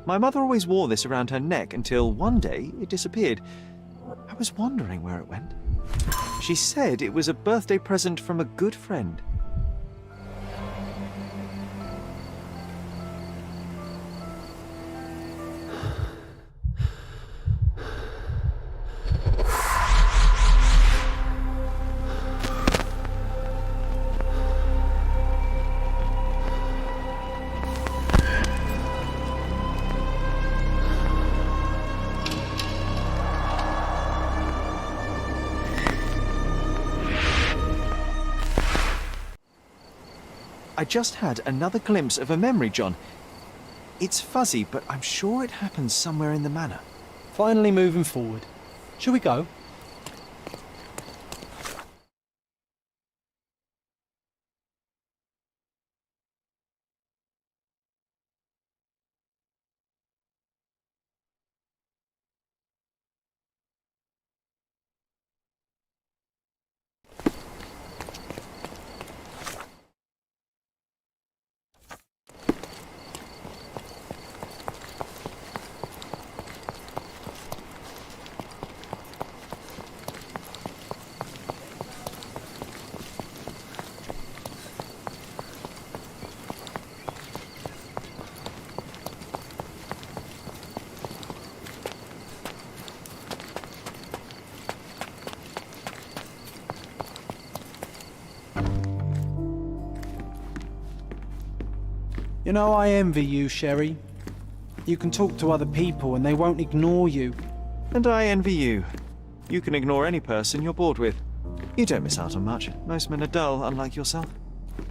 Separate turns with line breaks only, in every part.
My mother always wore this around her neck until one day it disappeared. I was wondering where it went. She said it was a birthday present from a good friend. I just had another glimpse of a memory, John. It's fuzzy, but I'm sure it happens somewhere in the manor.
Finally moving forward. Shall we go? You know, I envy you, Sherry. You can talk to other people and they won't ignore you.
And I envy you. You can ignore any person you're bored with. You don't miss out on much. Most men are dull, unlike yourself.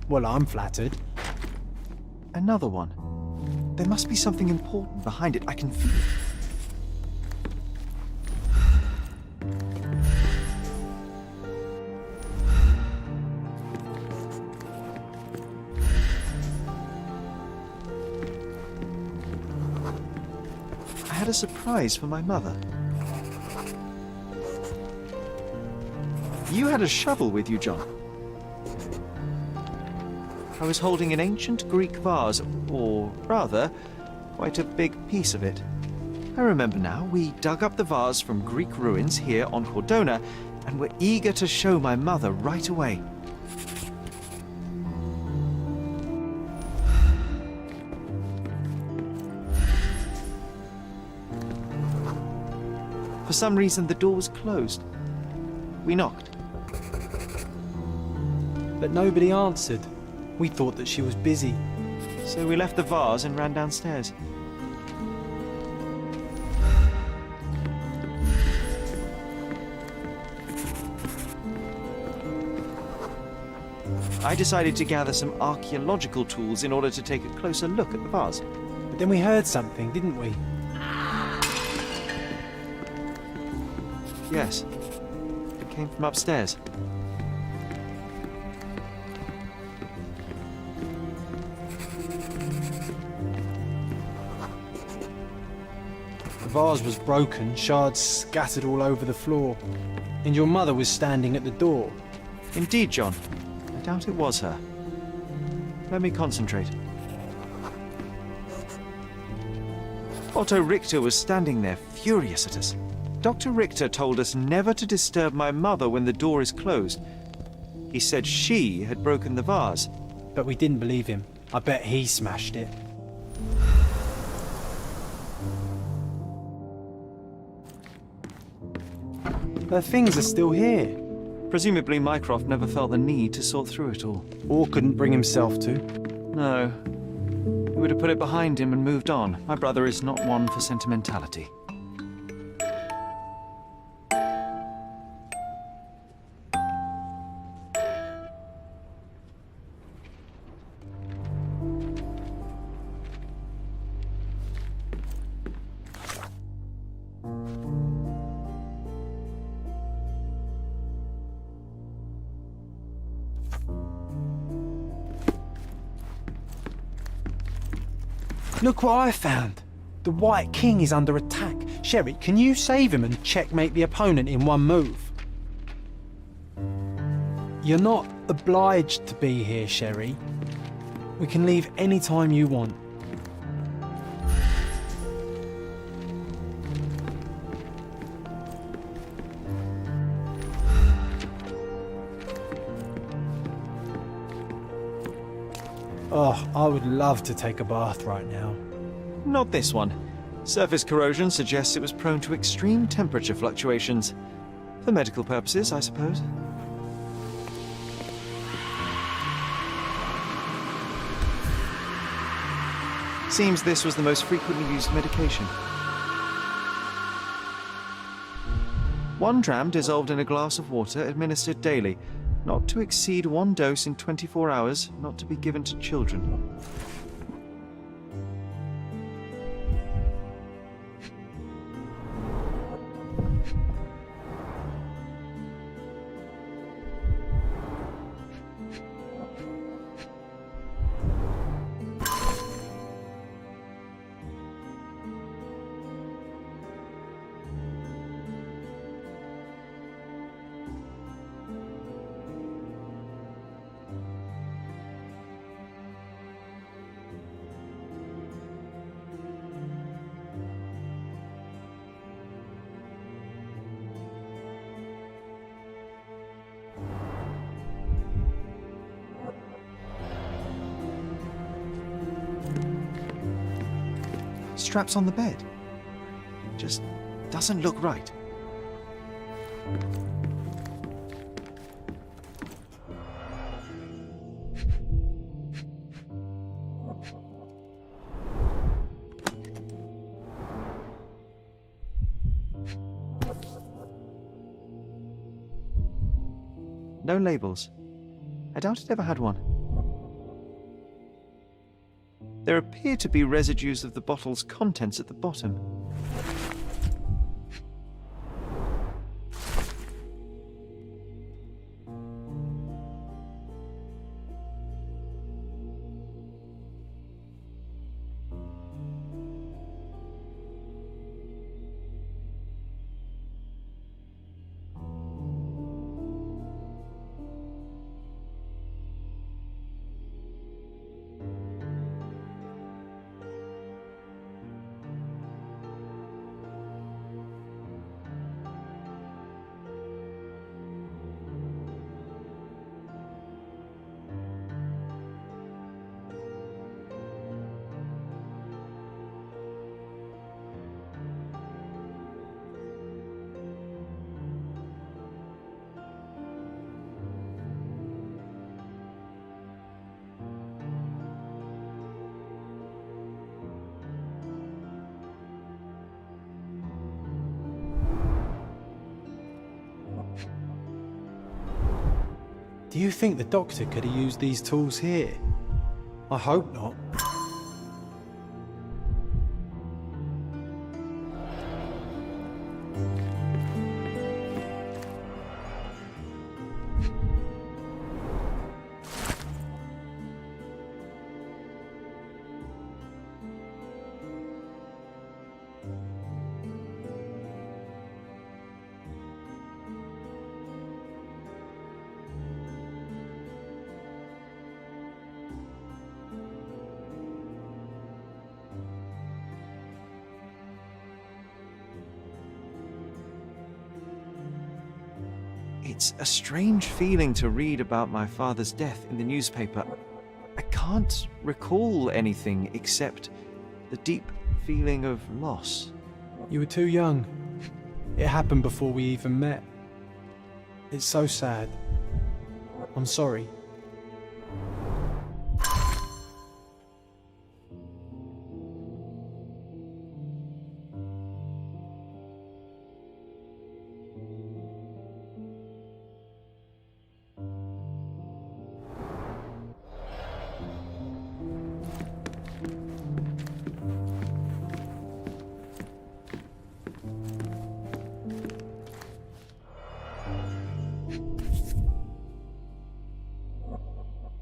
Well, I'm flattered.
Another one. There must be something important behind it. I can feel it. I had a surprise for my mother. You had a shovel with you, John. I was holding an ancient Greek vase, or rather, quite a big piece of it. I remember now, we dug up the vase from Greek ruins here on Cordona, and were eager to show my mother right away. For some reason, the door was closed. We knocked.
But nobody answered. We thought that she was busy.
So we left the vase and ran downstairs. I decided to gather some archaeological tools in order to take a closer look at the vase.
But then we heard something, didn't we?
Yes. It came from upstairs.
The vase was broken, shards scattered all over the floor. And your mother was standing at the door.
Indeed, John. I doubt it was her. Let me concentrate. Otto Richter was standing there, furious at us. Dr. Richter told us never to disturb my mother when the door is closed. He said she had broken the vase.
But we didn't believe him. I bet he smashed it. Her things are still here.
Presumably Mycroft never felt the need to sort through it all.
Or couldn't bring himself to.
No. He would have put it behind him and moved on. My brother is not one for sentimentality.
Look what I found. The White King is under attack. Sherry, can you save him and checkmate the opponent in one move? You're not obliged to be here, Sherry. We can leave any time you want. Oh, I would love to take a bath right now.
Not this one. Surface corrosion suggests it was prone to extreme temperature fluctuations. For medical purposes, I suppose. Seems this was the most frequently used medication. 1 dram dissolved in a glass of water administered daily. Not to exceed 1 dose in 24 hours, not to be given to children. Straps on the bed. Just doesn't look right. No labels. I doubt it ever had one. There appear to be residues of the bottle's contents at the bottom.
Do you think the doctor could have used these tools here? I hope not.
It's a strange feeling to read about my father's death in the newspaper. I can't recall anything except the deep feeling of loss.
You were too young. It happened before we even met. It's so sad. I'm sorry.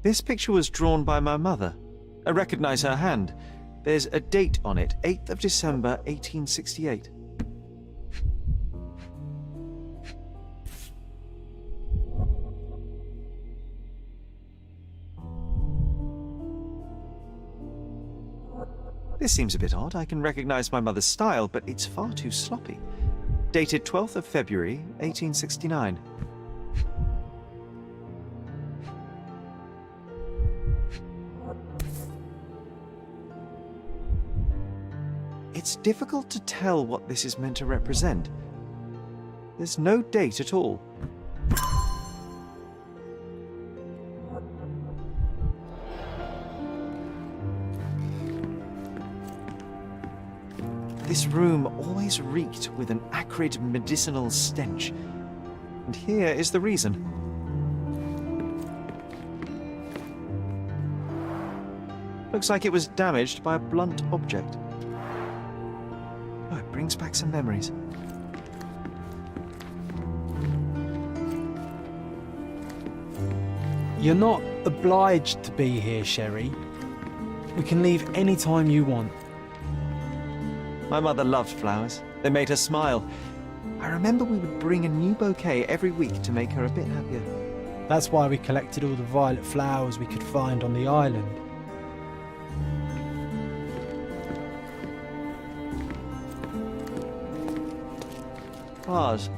This picture was drawn by my mother. I recognize her hand. There's a date on it, 8th of December, 1868. This seems a bit odd. I can recognize my mother's style, but it's far too sloppy. Dated 12th of February, 1869. It's difficult to tell what this is meant to represent. There's no date at all. This room always reeked with an acrid medicinal stench. And here is the reason. Looks like it was damaged by a blunt object. Oh, it brings back some memories.
You're not obliged to be here, Sherry. We can leave any time you want.
My mother loved flowers. They made her smile. I remember we would bring a new bouquet every week to make her a bit happier.
That's why we collected all the violet flowers we could find on the island.
Bars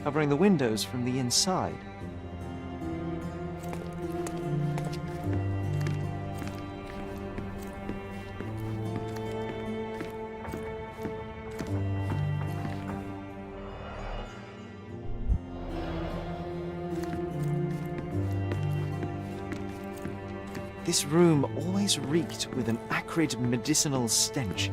covering the windows from the inside. This room always reeked with an acrid medicinal stench.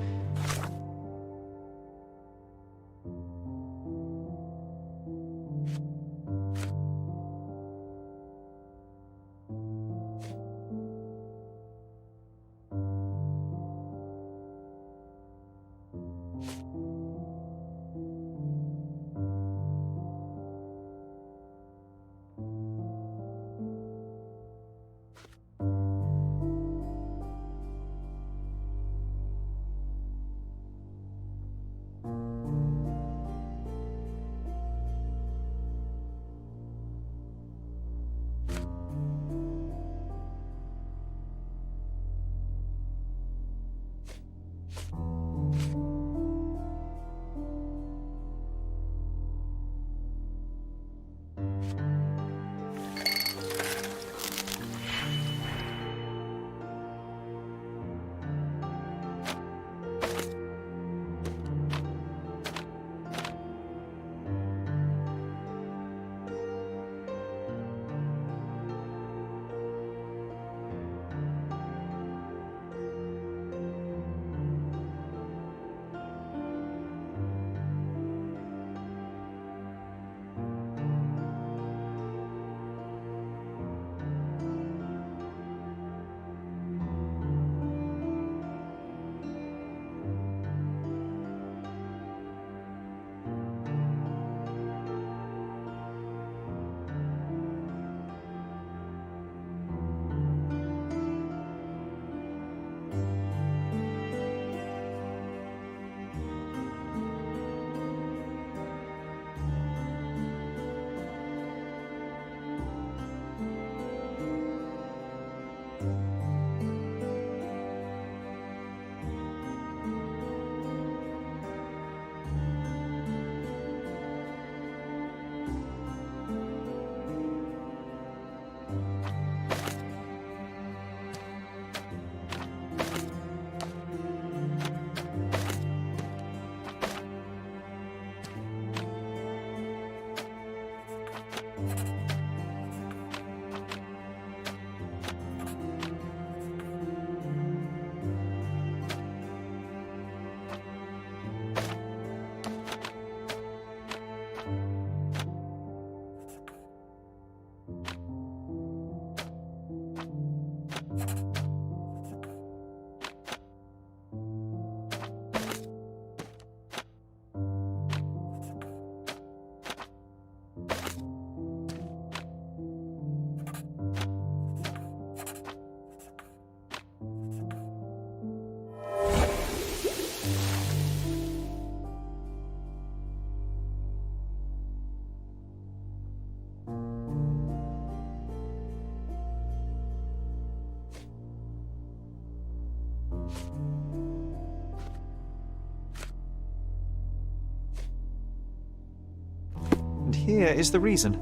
And here is the reason.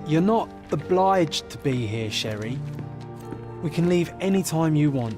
You're not obliged to be here, Sherry. We can leave any time you want.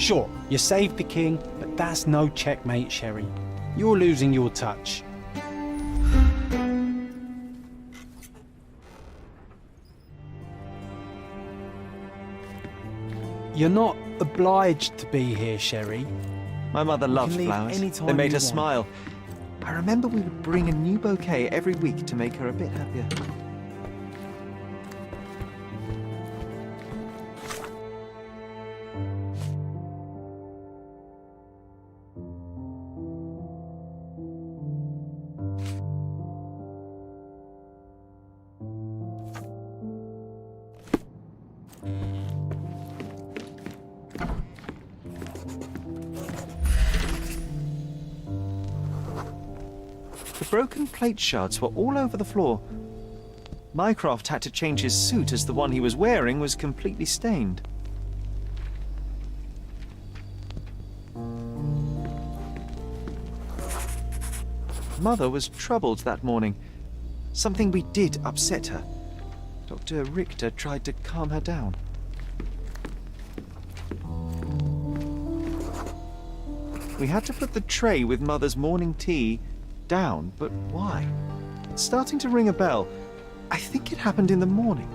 Sure, you saved the king, but that's no checkmate, Sherry. You're losing your touch. You're not obliged to be here, Sherry.
My mother loved
leave
flowers.
anytime
They made
you
her
want.
smile. I remember we would bring a new bouquet every week to make her a bit happier. The broken plate shards were all over the floor. Mycroft had to change his suit as the one he was wearing was completely stained. Mother was troubled that morning. Something we did upset her. Dr. Richter tried to calm her down. We had to put the tray with Mother's morning tea down, but why? It's starting to ring a bell. I think it happened in the morning.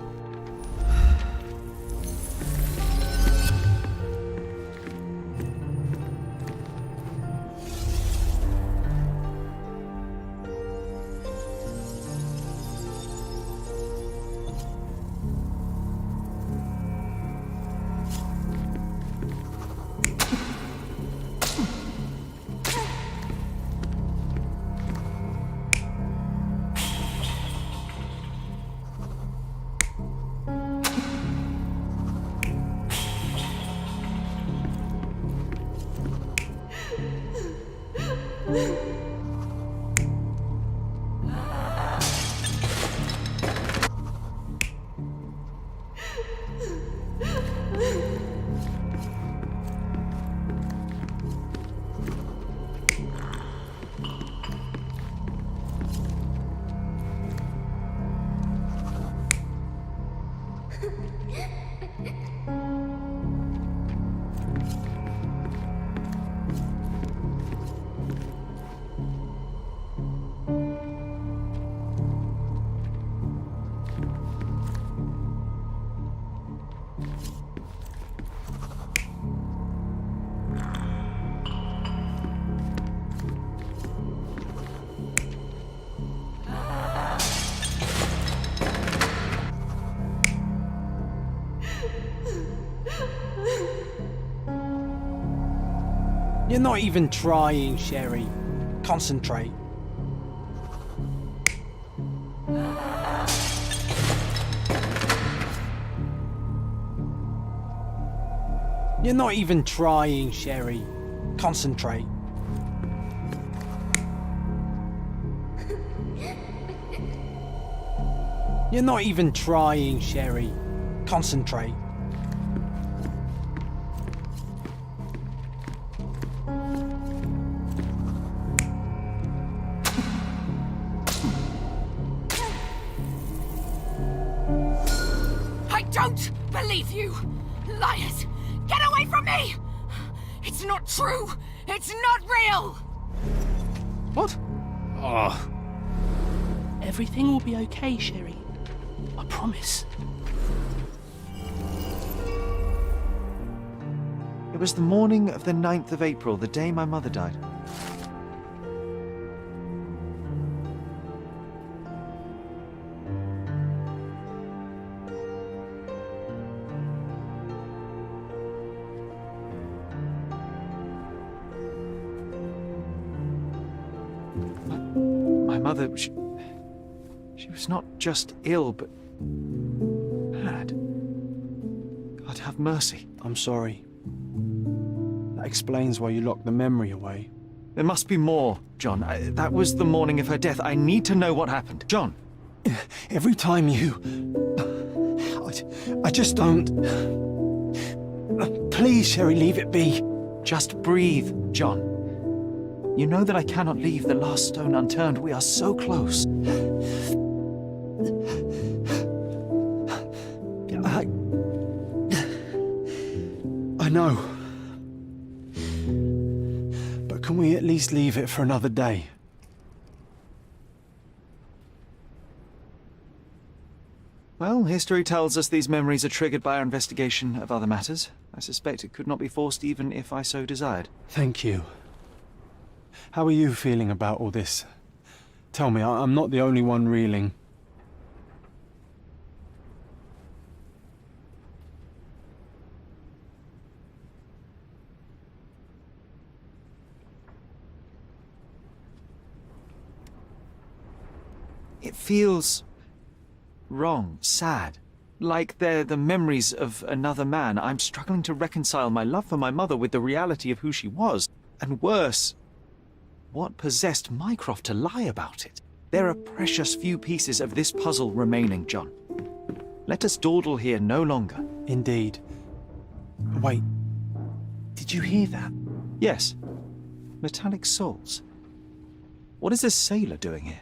You're not even trying, Sherry. Concentrate. You're not even trying, Sherry. Concentrate. You're not even trying, Sherry. Concentrate.
I don't believe you! Liars! Get away from me! It's not true! It's not real!
What? Oh,
Everything will be okay, Sherry. I promise.
It was the morning of the 9th of April, the day my mother died. My mother, she was not just ill, but mad. God have mercy.
I'm sorry. That explains why you locked the memory away.
There must be more, John. That was the morning of her death. I need to know what happened. John!
Every time you... I just don't... Please, Sherry, leave it be.
Just breathe, John. You know that I cannot leave the last stone unturned. We are so close.
I know. But can we at least leave it for another day?
Well, history tells us these memories are triggered by our investigation of other matters. I suspect it could not be forced even if I so desired.
Thank you. How are you feeling about all this? Tell me, I'm not the only one reeling.
It feels wrong, sad. Like they're the memories of another man. I'm struggling to reconcile my love for my mother with the reality of who she was. And worse, what possessed Mycroft to lie about it? There are precious few pieces of this puzzle remaining, John. Let us dawdle here no longer.
Indeed. Wait, did you hear that?
Yes. Metallic soles. What is this sailor doing here?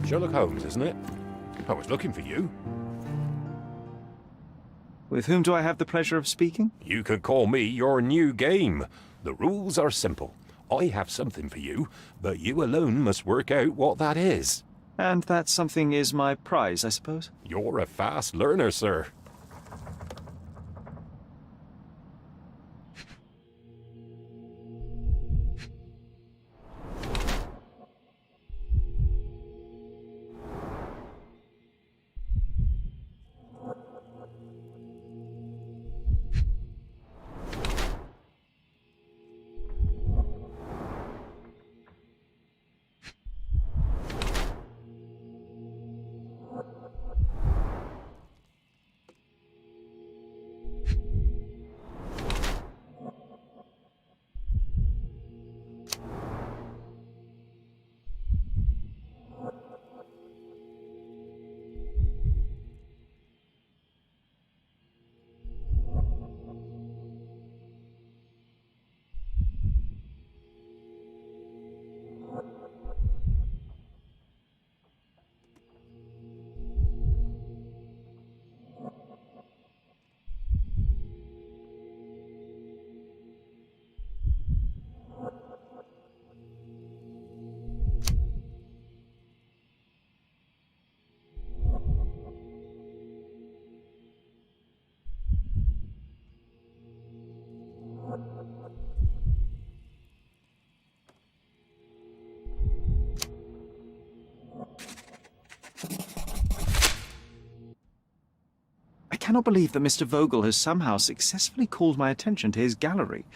Sherlock Holmes, isn't it? I was looking for you.
With whom do I have the pleasure of speaking?
You could call me your new game. The rules are simple. I have something for you, but you alone must work out what that is.
And that something is my prize, I suppose?
You're a fast learner, sir.
cannot believe that Mr. Vogel has somehow successfully called my attention to his gallery.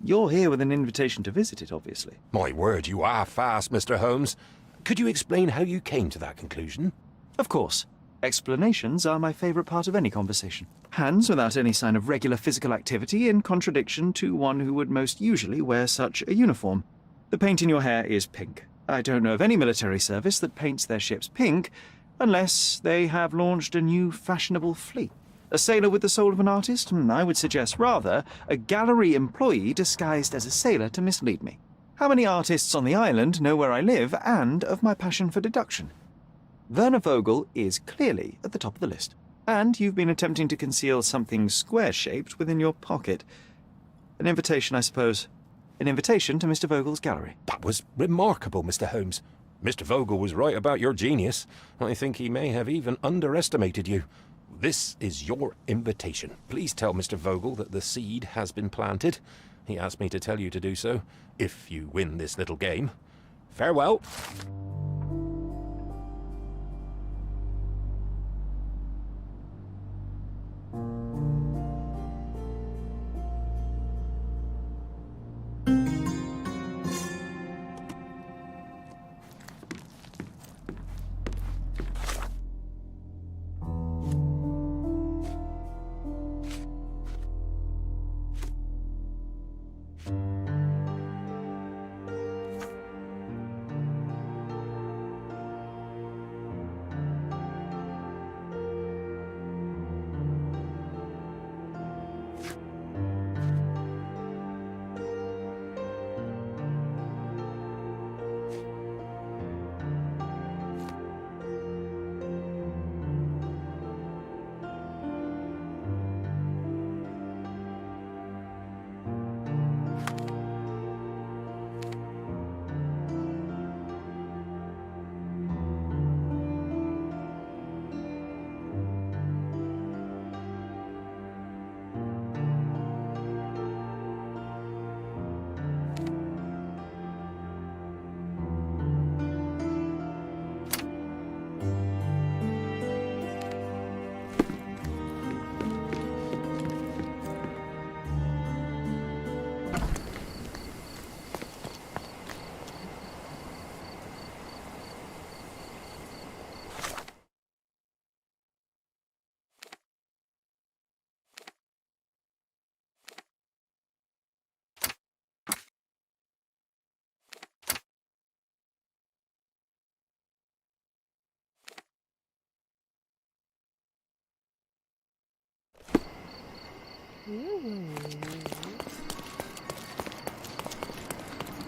You're here with an invitation to visit it, obviously.
My word, you are fast, Mr. Holmes. Could you explain how you came to that conclusion?
Of course. Explanations are my favourite part of any conversation. Hands without any sign of regular physical activity, in contradiction to one who would most usually wear such a uniform. The paint in your hair is pink. I don't know of any military service that paints their ships pink, unless they have launched a new fashionable fleet. A sailor with the soul of an artist? I would suggest rather a gallery employee disguised as a sailor to mislead me. How many artists on the island know where I live and of my passion for deduction? Werner Vogel is clearly at the top of the list. And you've been attempting to conceal something square-shaped within your pocket. An invitation, I suppose. An invitation to Mr. Vogel's gallery.
That was remarkable, Mr. Holmes. Mr. Vogel was right about your genius. I think he may have even underestimated you. This is your invitation. Please tell Mr. Vogel that the seed has been planted. He asked me to tell you to do so, if you win this little game. Farewell.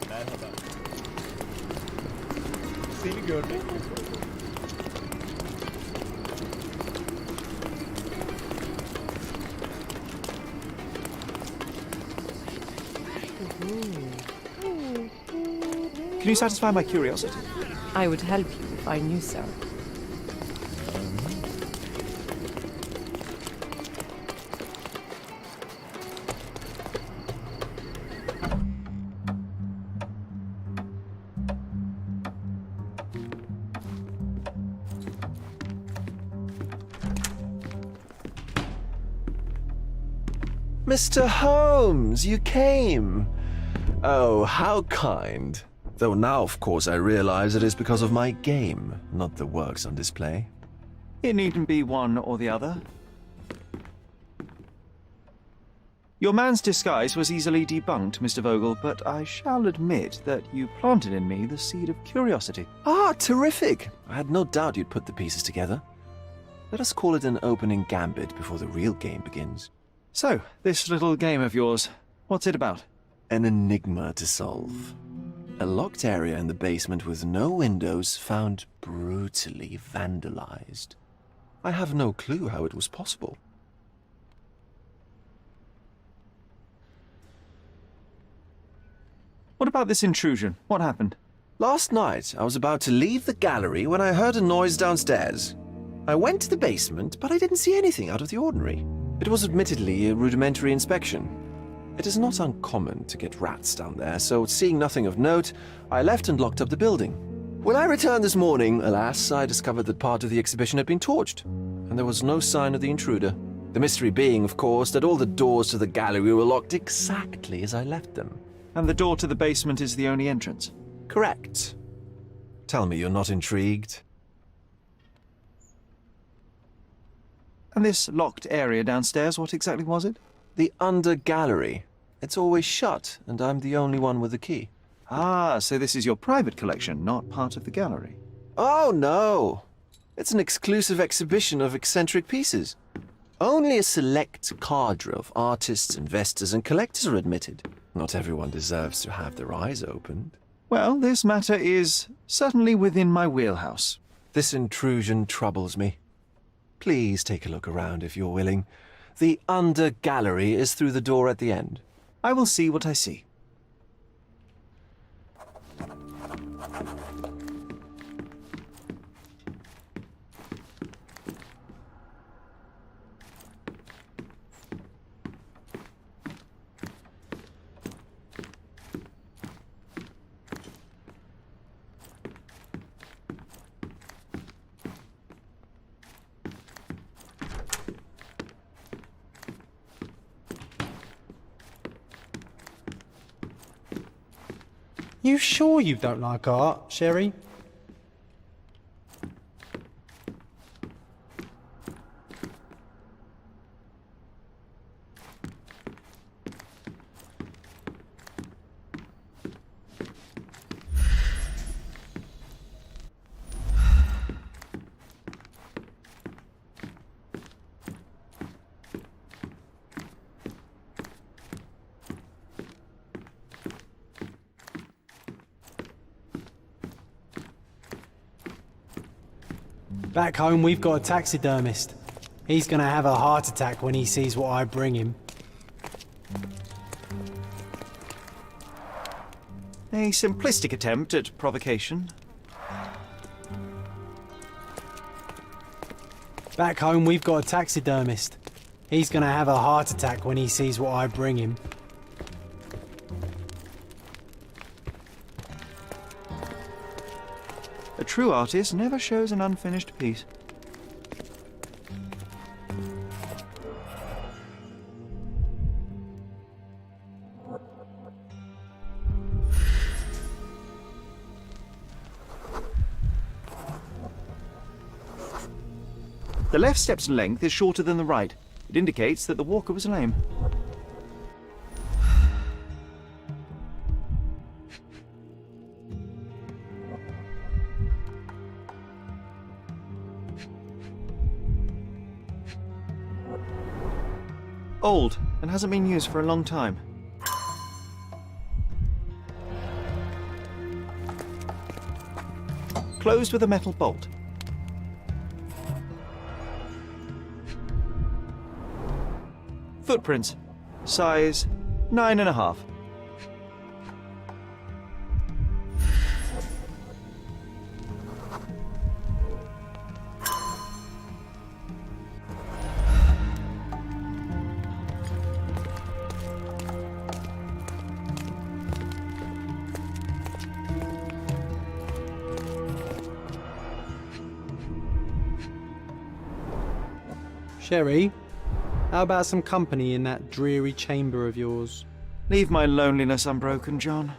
Merhaba. Seni görmek mi?
Can you satisfy my curiosity?
I would help you if I knew so.
Mr. Holmes, you came! Oh, how kind. Though now, of course, I realize it is because of my game, not the works on display.
It needn't be one or the other. Your man's disguise was easily debunked, Mr. Vogel, but I shall admit that you planted in me the seed of curiosity.
Ah, terrific! I had no doubt you'd put the pieces together. Let us call it an opening gambit before the real game begins.
So, this little game of yours, what's it about?
An enigma to solve. A locked area in the basement with no windows found brutally vandalized. I have no clue how it was possible.
What about this intrusion? What happened?
Last night, I was about to leave the gallery when I heard a noise downstairs. I went to the basement, but I didn't see anything out of the ordinary. It was admittedly a rudimentary inspection. It is not uncommon to get rats down there, so seeing nothing of note, I left and locked up the building. When I returned this morning, alas, I discovered that part of the exhibition had been torched. and there was no sign of the intruder. The mystery being, of course, that all the doors to the gallery were locked exactly as I left them.
And the door to the basement is the only entrance?
Correct. Tell me you're not intrigued.
And this locked area downstairs, what exactly was it?
The under gallery. It's always shut, and I'm the only one with the key.
Ah, so this is your private collection, not part of the gallery.
Oh, no. It's an exclusive exhibition of eccentric pieces. Only a select cadre of artists, investors, and collectors are admitted. Not everyone deserves to have their eyes opened.
Well, this matter is certainly within my wheelhouse.
This intrusion troubles me. Please take a look around if you're willing. The under gallery is through the door at the end.
I will see what I see.
You sure you don't like art, Sherry? Back home, we've got a taxidermist. He's gonna have a heart attack when he sees what I bring him.
A simplistic attempt at provocation.
Back home, we've got a taxidermist. He's gonna have a heart attack when he sees what I bring him.
A true artist never shows an unfinished piece. The left step's length is shorter than the right. It indicates that the walker was lame. Old, and hasn't been used for a long time. Closed with a metal bolt. Footprints. Size 9.5.
Sherry, how about some company in that dreary chamber of yours?
Leave my loneliness unbroken, John.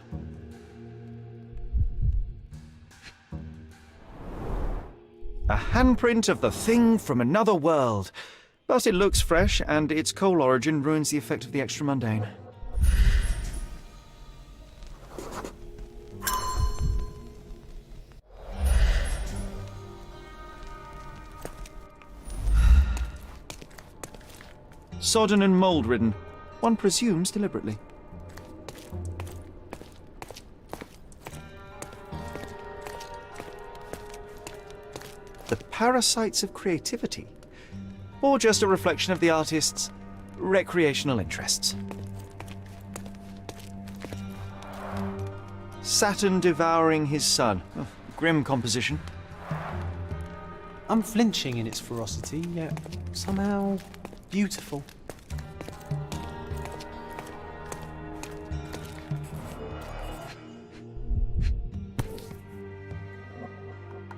A handprint of the thing from another world. But it looks fresh, and its coal origin ruins the effect of the extra mundane. Sodden and mould-ridden. One presumes deliberately. The parasites of creativity? Or just a reflection of the artist's recreational interests? Saturn devouring his sun. Oh, grim composition.
Unflinching in its ferocity, yet somehow beautiful.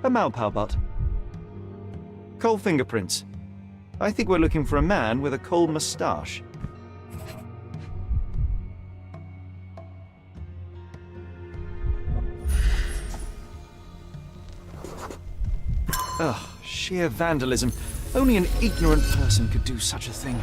A Malpal butt. Coal fingerprints. I think we're looking for a man with a coal moustache. Ugh, sheer vandalism. Only an ignorant person could do such a thing.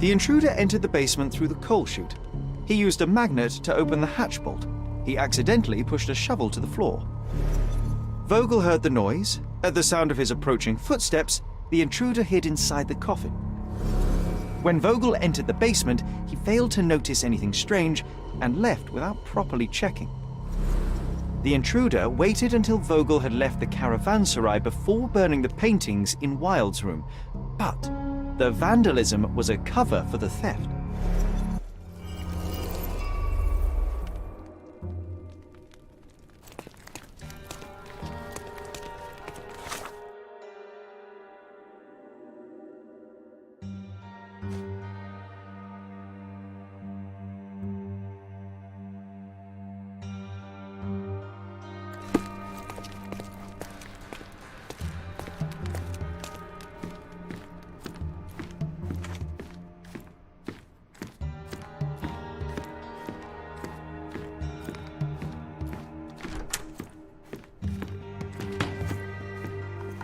The intruder entered the basement through the coal chute. He used a magnet to open the hatch bolt. He accidentally pushed a shovel to the floor. Vogel heard the noise. At the sound of his approaching footsteps, the intruder hid inside the coffin. When Vogel entered the basement, he failed to notice anything strange and left without properly checking. The intruder waited until Vogel had left the caravanserai before burning the paintings in Wilde's room, but the vandalism was a cover for the theft.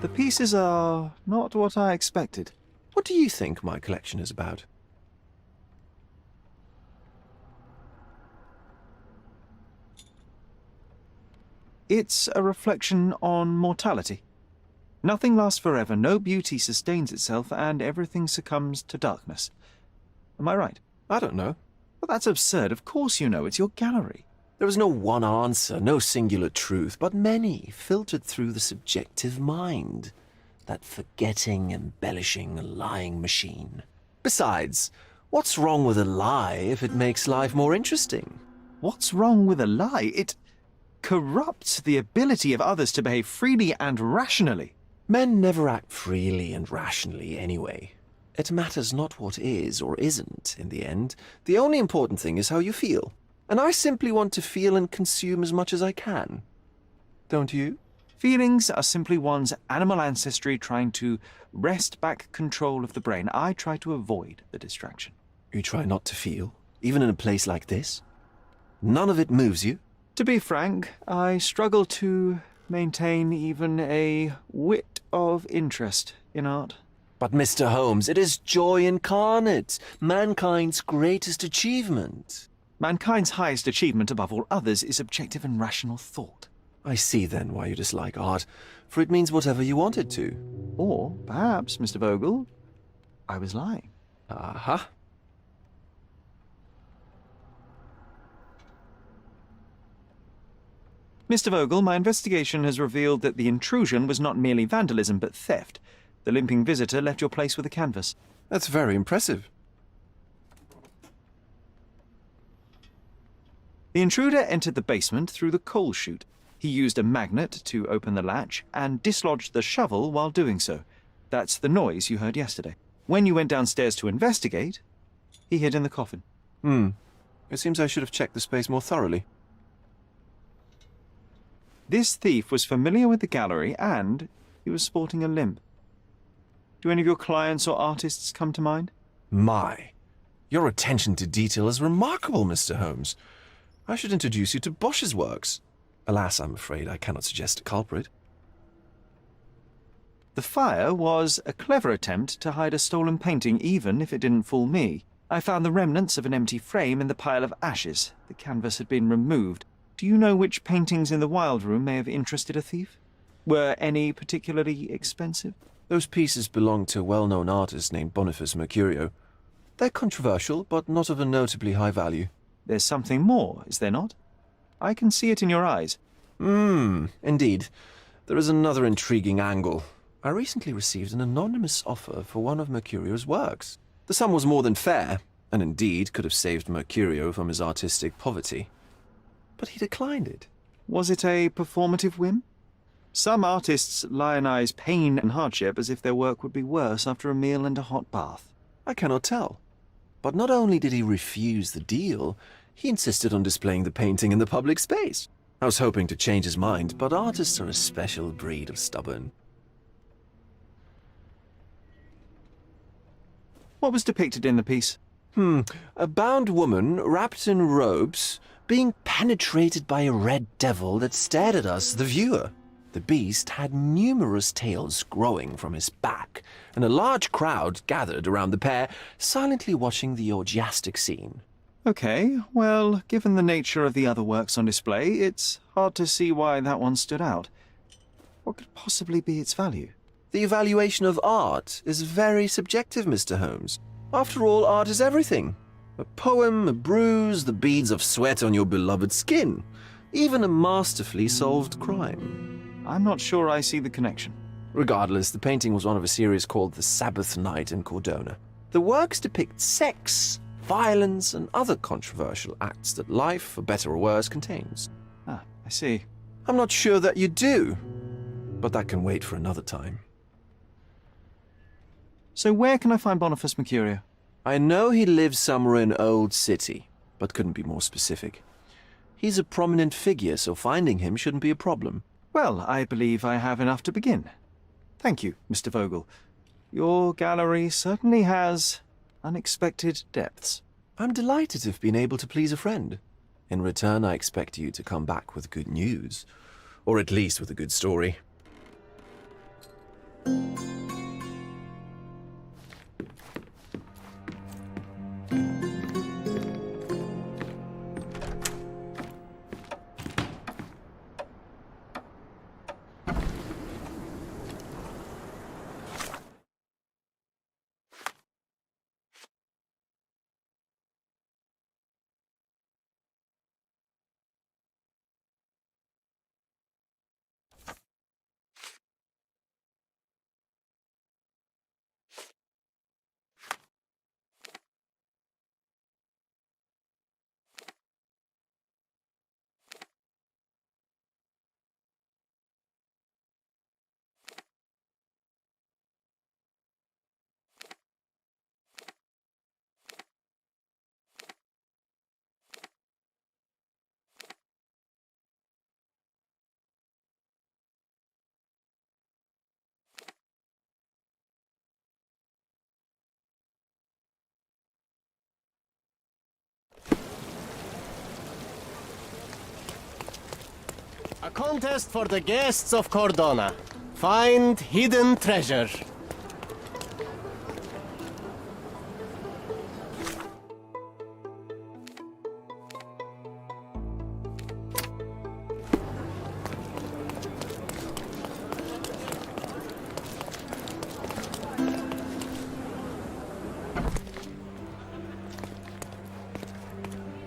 The pieces are not what I expected.
What do you think my collection is about?
It's a reflection on mortality. Nothing lasts forever, no beauty sustains itself, and everything succumbs to darkness. Am I right?
I don't know.
Well, that's absurd. Of course you know. It's your gallery.
There is no one answer, no singular truth, but many filtered through the subjective mind. That forgetting, embellishing, lying machine. Besides, what's wrong with a lie if it makes life more interesting?
What's wrong with a lie? It corrupts the ability of others to behave freely and rationally.
Men never act freely and rationally anyway. It matters not what is or isn't in the end. The only important thing is how you feel. And I simply want to feel and consume as much as I can. Don't you?
Feelings are simply one's animal ancestry trying to wrest back control of the brain. I try to avoid the distraction.
You try not to feel, even in a place like this? None of it moves you?
To be frank, I struggle to maintain even a whit of interest in art.
But Mr. Holmes, it is joy incarnate, mankind's greatest achievement.
Mankind's highest achievement above all others is objective and rational thought.
I see then why you dislike art, for it means whatever you want it to.
Or perhaps, Mr. Vogel, I was lying.
Aha.
Mr. Vogel, my investigation has revealed that the intrusion was not merely vandalism but theft. The limping visitor left your place with a canvas.
That's very impressive.
The intruder entered the basement through the coal chute. He used a magnet to open the latch and dislodged the shovel while doing so. That's the noise you heard yesterday. When you went downstairs to investigate, he hid in the coffin.
It seems I should have checked the space more thoroughly.
This thief was familiar with the gallery and he was sporting a limp. Do any of your clients or artists come to mind?
My, your attention to detail is remarkable, Mr. Holmes. I should introduce you to Bosch's works. Alas, I'm afraid I cannot suggest a culprit.
The fire was a clever attempt to hide a stolen painting, even if it didn't fool me. I found the remnants of an empty frame in the pile of ashes. The canvas had been removed. Do you know which paintings in the Wild Room may have interested a thief? Were any particularly expensive?
Those pieces belong to a well-known artist named Boniface Mercurio. They're controversial, but not of a notably high value.
There's something more, is there not? I can see it in your eyes.
Indeed. There is another intriguing angle. I recently received an anonymous offer for one of Mercurio's works. The sum was more than fair, and indeed could have saved Mercurio from his artistic poverty. But he declined it.
Was it a performative whim? Some artists lionize pain and hardship as if their work would be worse after a meal and a hot bath.
I cannot tell. But not only did he refuse the deal, he insisted on displaying the painting in the public space. I was hoping to change his mind, but artists are a special breed of stubborn.
What was depicted in the piece?
A bound woman, wrapped in robes, being penetrated by a red devil that stared at us, the viewer. The beast had numerous tails growing from his back, and a large crowd gathered around the pair, silently watching the orgiastic scene.
Okay, well, given the nature of the other works on display, it's hard to see why that one stood out. What could possibly be its value?
The evaluation of art is very subjective, Mr. Holmes. After all, art is everything. A poem, a bruise, the beads of sweat on your beloved skin. Even a masterfully solved crime.
I'm not sure I see the connection.
Regardless, the painting was one of a series called The Sabbath Night in Cordona. The works depict sex, violence, and other controversial acts that life, for better or worse, contains.
Ah, I see.
I'm not sure that you do, but that can wait for another time.
So where can I find Boniface Mercurio?
I know he lives somewhere in Old City, but couldn't be more specific. He's a prominent figure, so finding him shouldn't be a problem.
Well, I believe I have enough to begin. Thank you, Mr. Vogel. Your gallery certainly has unexpected depths.
I'm delighted to have been able to please a friend. In return, I expect you to come back with good news, or at least with a good story.
contest for the guests of Cordona. Find hidden treasure.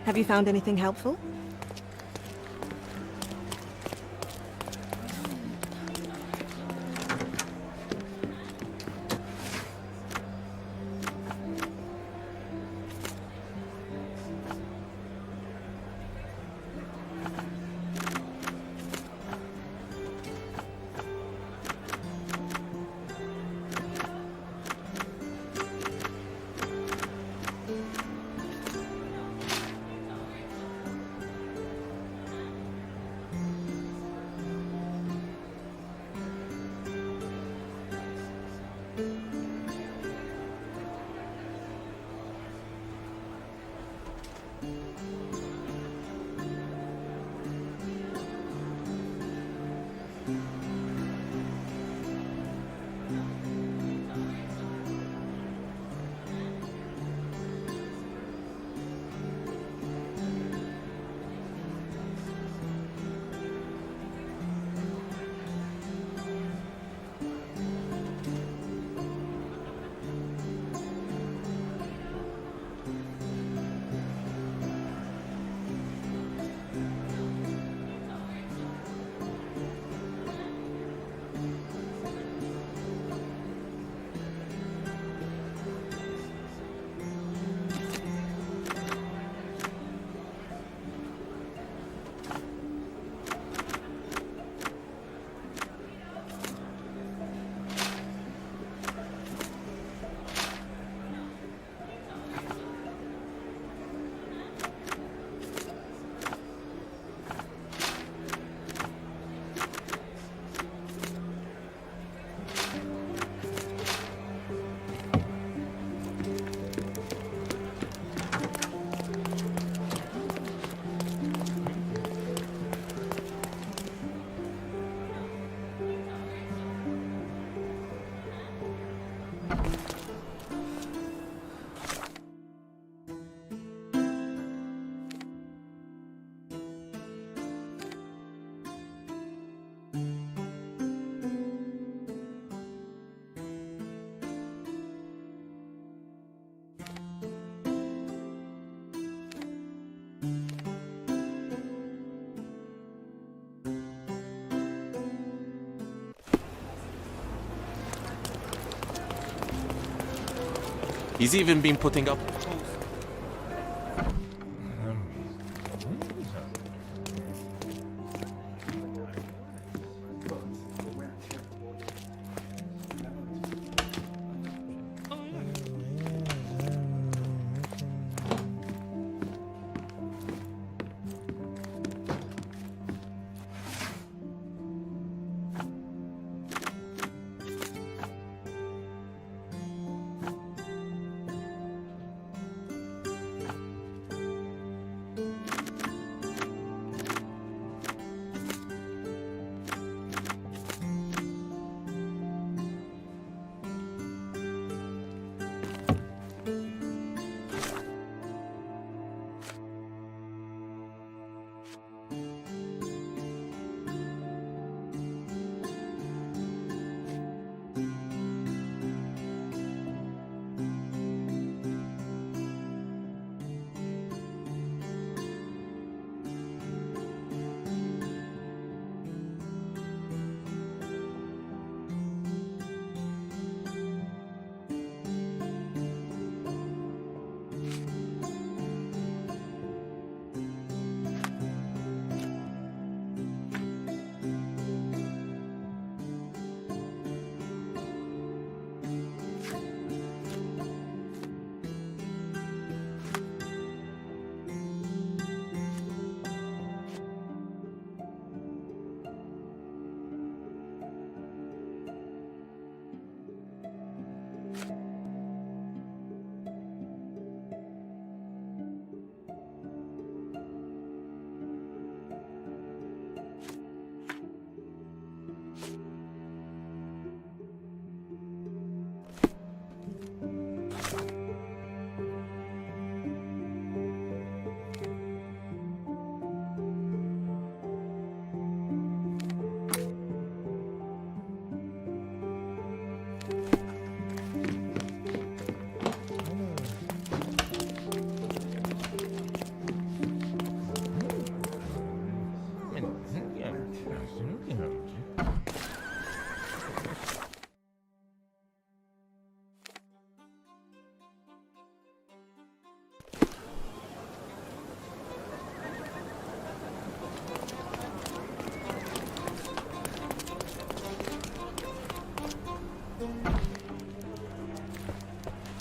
Have you found anything helpful?
He's even been putting up...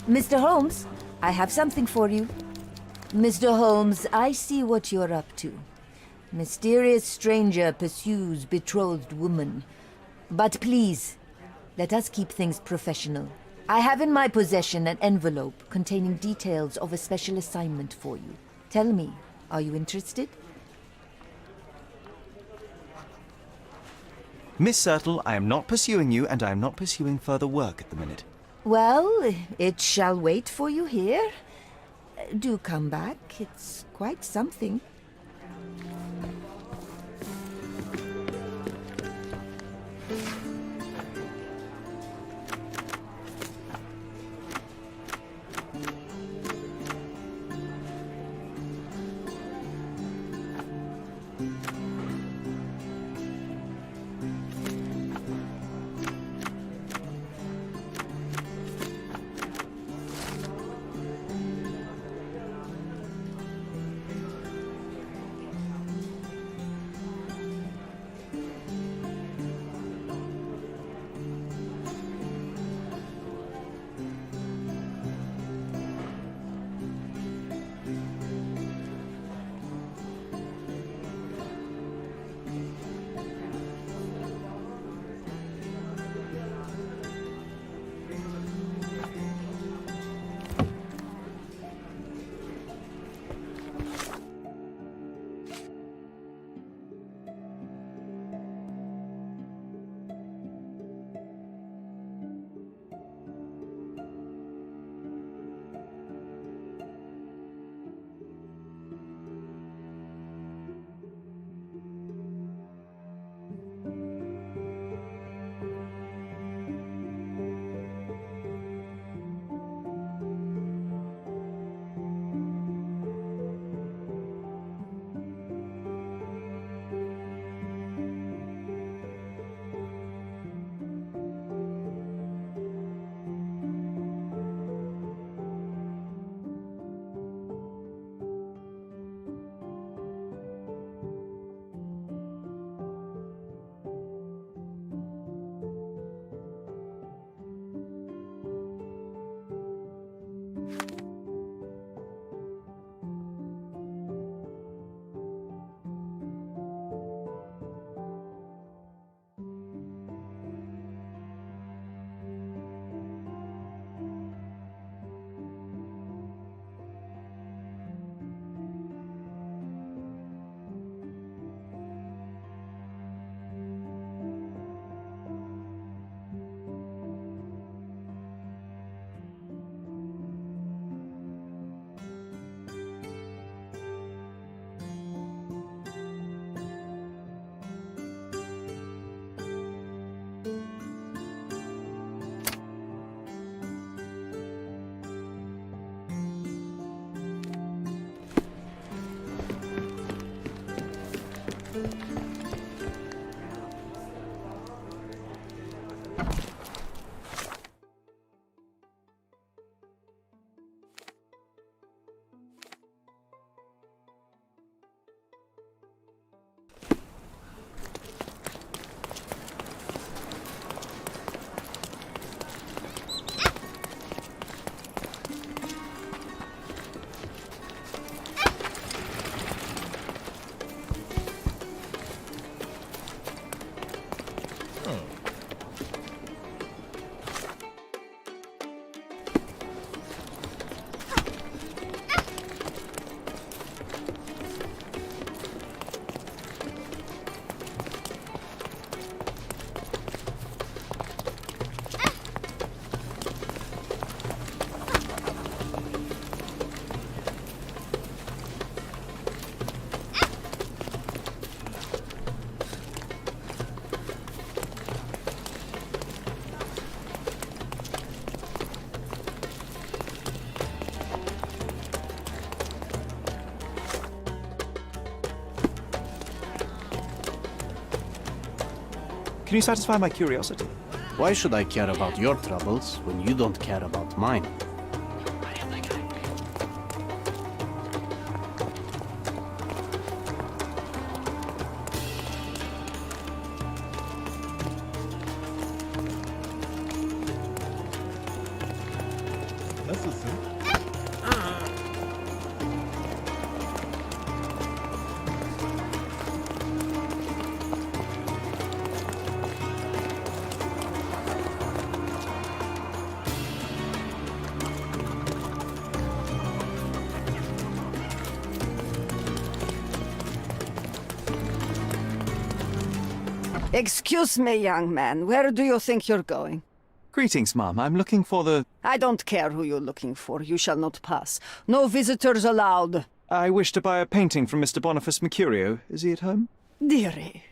Mr. Holmes, I have something for you. Mr. Holmes, I see what you're up to. Mysterious stranger pursues betrothed woman. But please, let us keep things professional. I have in my possession an envelope containing details of a special assignment for you. Tell me, are you interested?
Miss Sertle, I am not pursuing you, and I am not pursuing further work at the minute.
Well, it shall wait for you here. Do come back. It's quite something.
Can you satisfy my curiosity?
Why should I care about your troubles when you don't care about mine?
Nasılsın?
Excuse me, young man. Where do you think you're going?
Greetings, ma'am. I'm looking for the...
I don't care who you're looking for. You shall not pass. No visitors allowed.
I wish to buy a painting from Mr. Boniface Mercurio. Is he at home?
Dearie,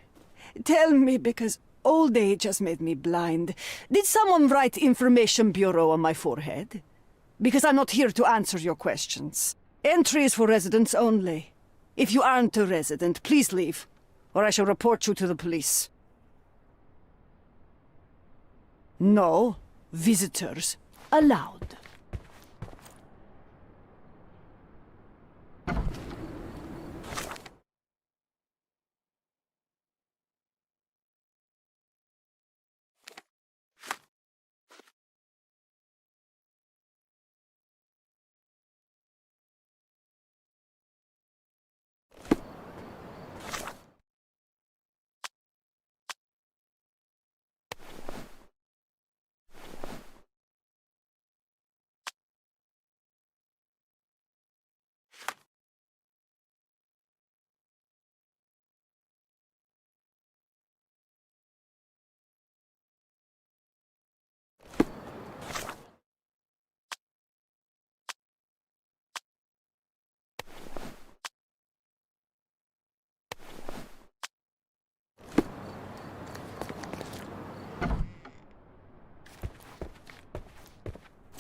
tell me, because old age has made me blind. Did someone write Information Bureau on my forehead? Because I'm not here to answer your questions. Entry is for residents only. If you aren't a resident, please leave, or I shall report you to the police. No visitors allowed.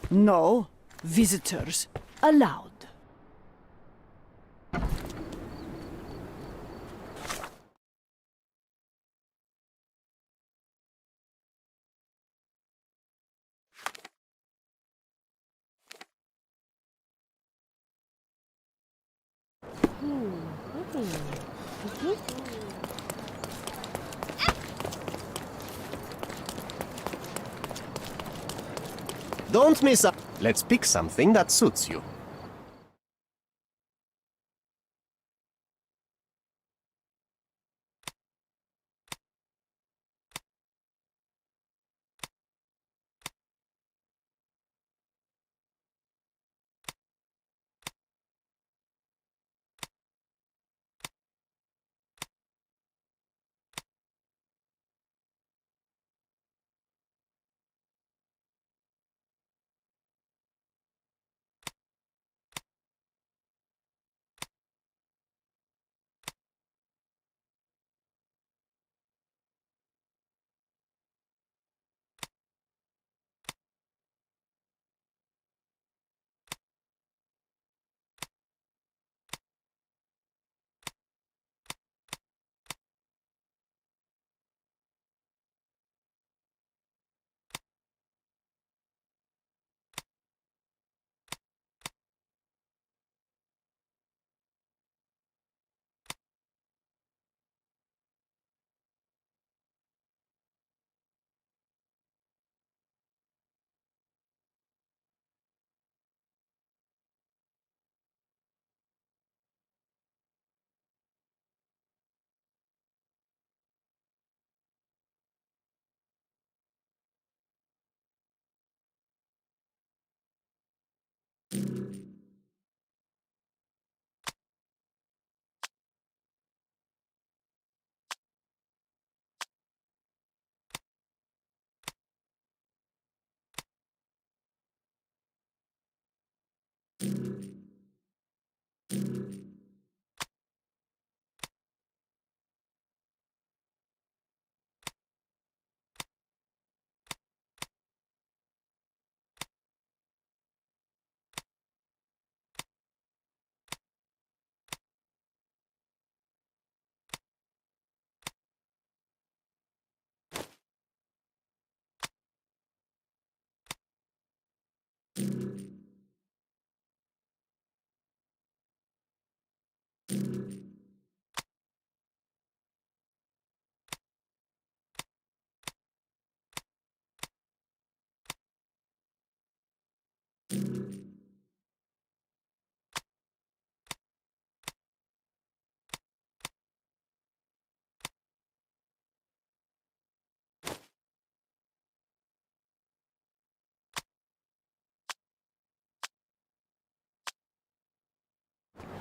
No visitors allowed.
Don't miss out. Let's pick something that suits you.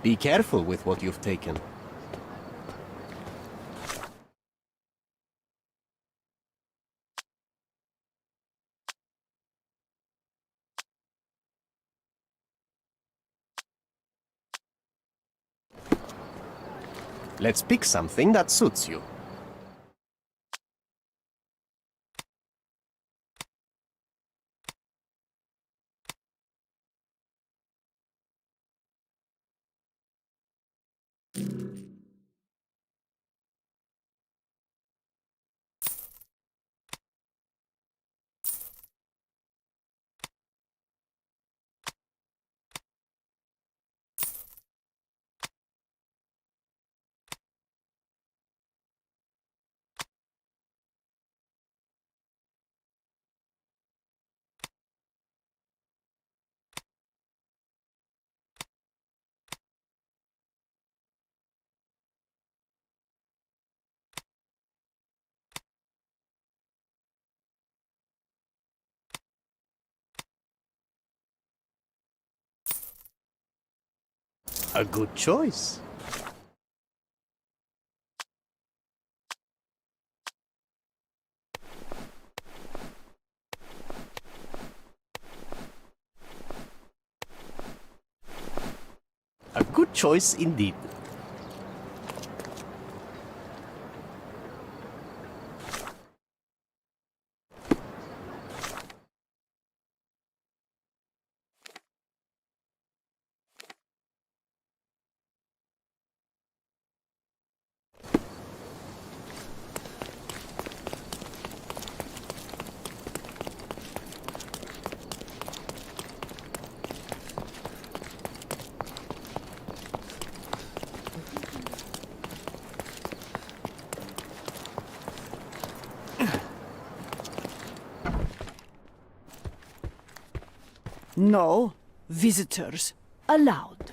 Be careful with what you've taken. Let's pick something that suits you. A good choice. A good choice indeed.
No visitors allowed.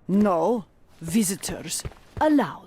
No visitors allowed.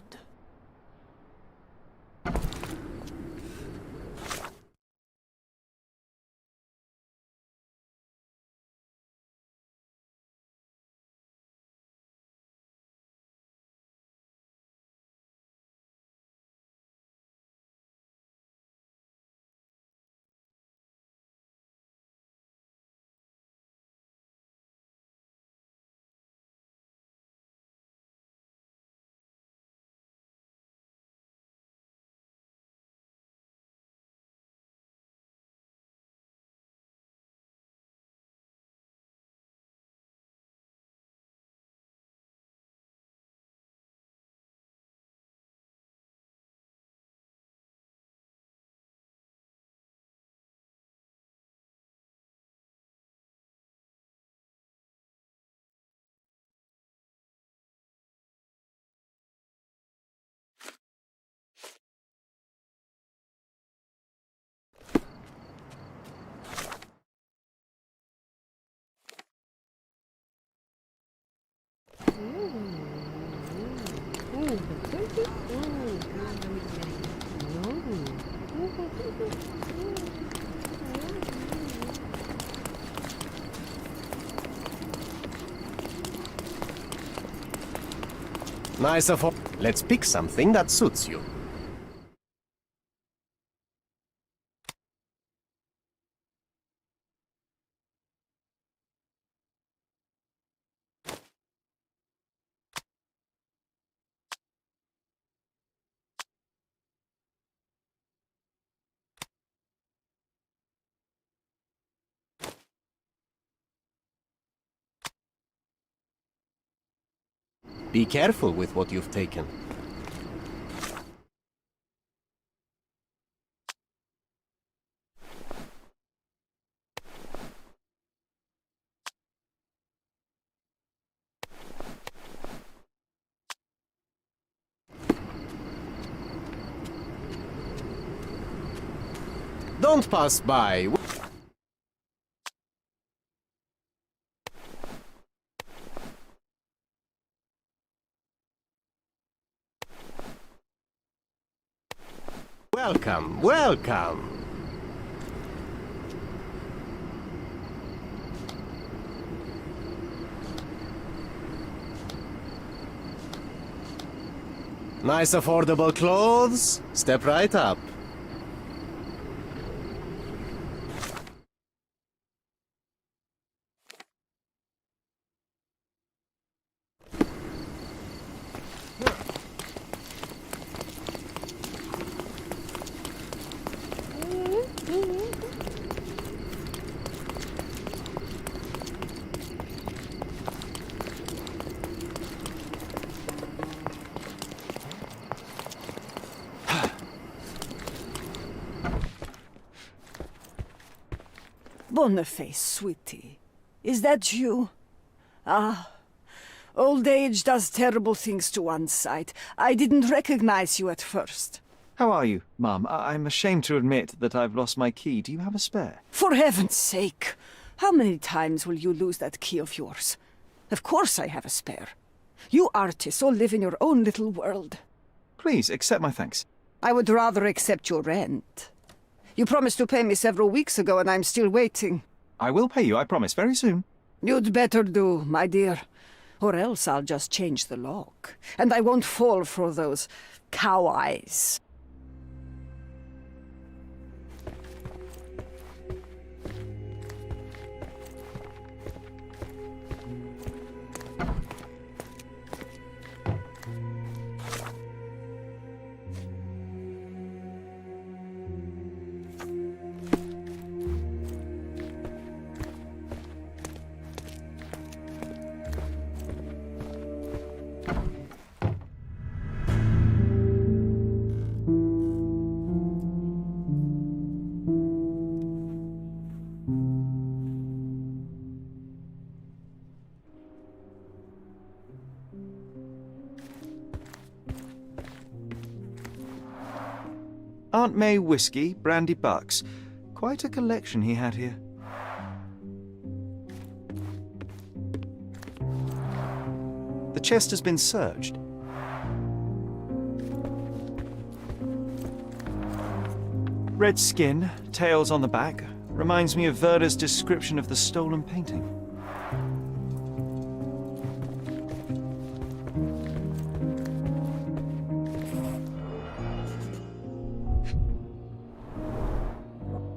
Nice of all. Let's pick something that suits you. Be careful with what you've taken. Don't pass by. Welcome, welcome. Nice affordable clothes. Step right up.
Boniface, sweetie. Is that you? Ah, old age does terrible things to one's sight. I didn't recognize you at first.
How are you, Mum? I'm ashamed to admit that I've lost my key. Do you have a spare?
For heaven's sake! How many times will you lose that key of yours? Of course I have a spare. You artists all live in your own little world.
Please, accept my thanks.
I would rather accept your rent. You promised to pay me several weeks ago, and I'm still waiting.
I will pay you, I promise, very soon.
You'd better do, my dear. Or else I'll just change the lock. And I won't fall for those cow eyes.
Aunt May whiskey, brandy bucks. Quite a collection he had here. The chest has been searched. Red skin, tails on the back. Reminds me of Werner's description of the stolen painting.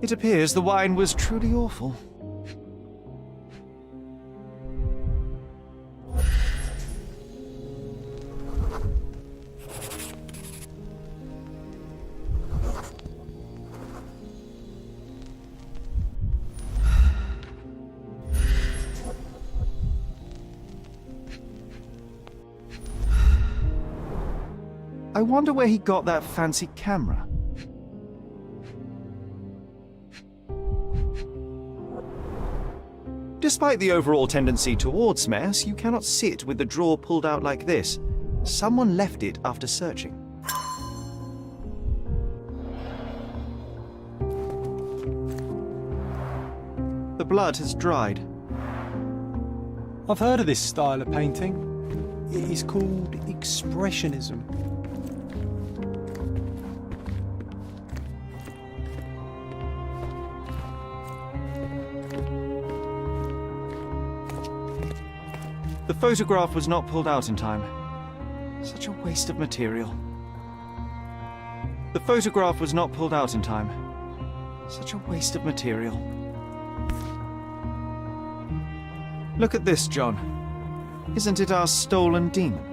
It appears the wine was truly awful. I wonder where he got that fancy camera. Despite the overall tendency towards mess, you cannot sit with the drawer pulled out like this. Someone left it after searching. The blood has dried.
I've heard of this style of painting. It is called expressionism.
The photograph was not pulled out in time. Such a waste of material. The photograph was not pulled out in time. Such a waste of material. Look at this, John. Isn't it our stolen demon?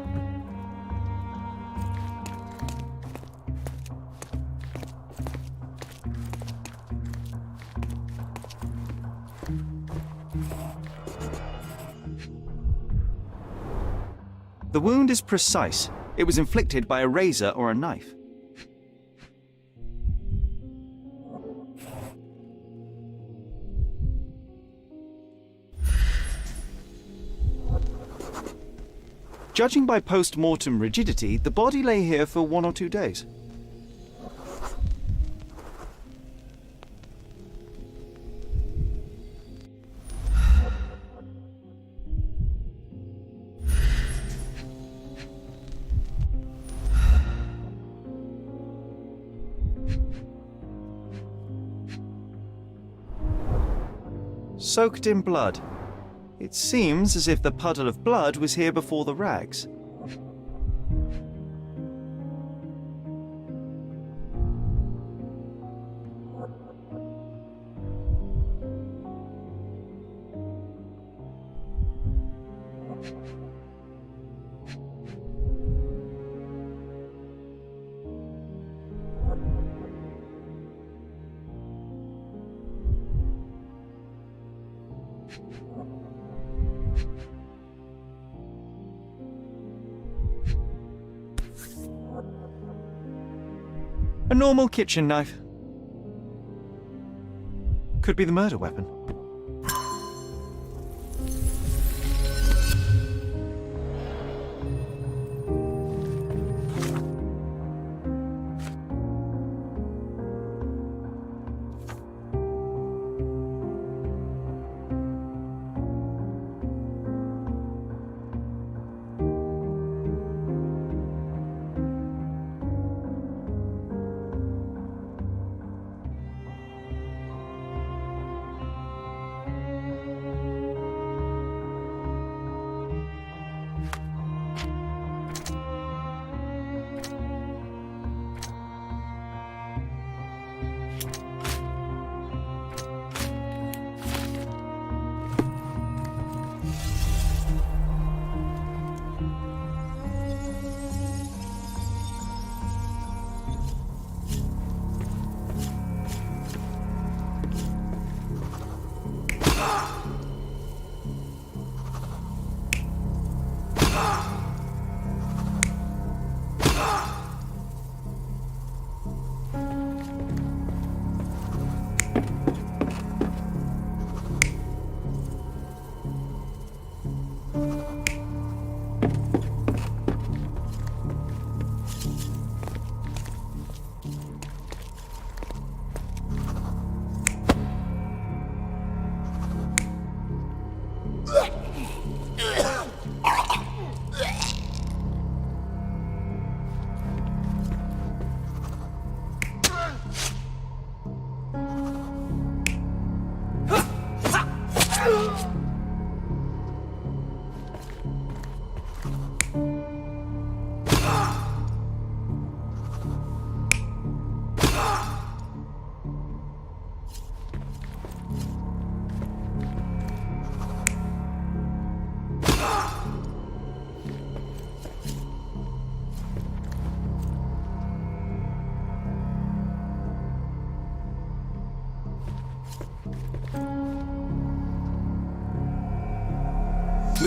The wound is precise. It was inflicted by a razor or a knife. Judging by post-mortem rigidity, the body lay here for 1 or 2 days. soaked in blood. It seems as if the puddle of blood was here before the rags. A normal kitchen knife. Could be the murder weapon.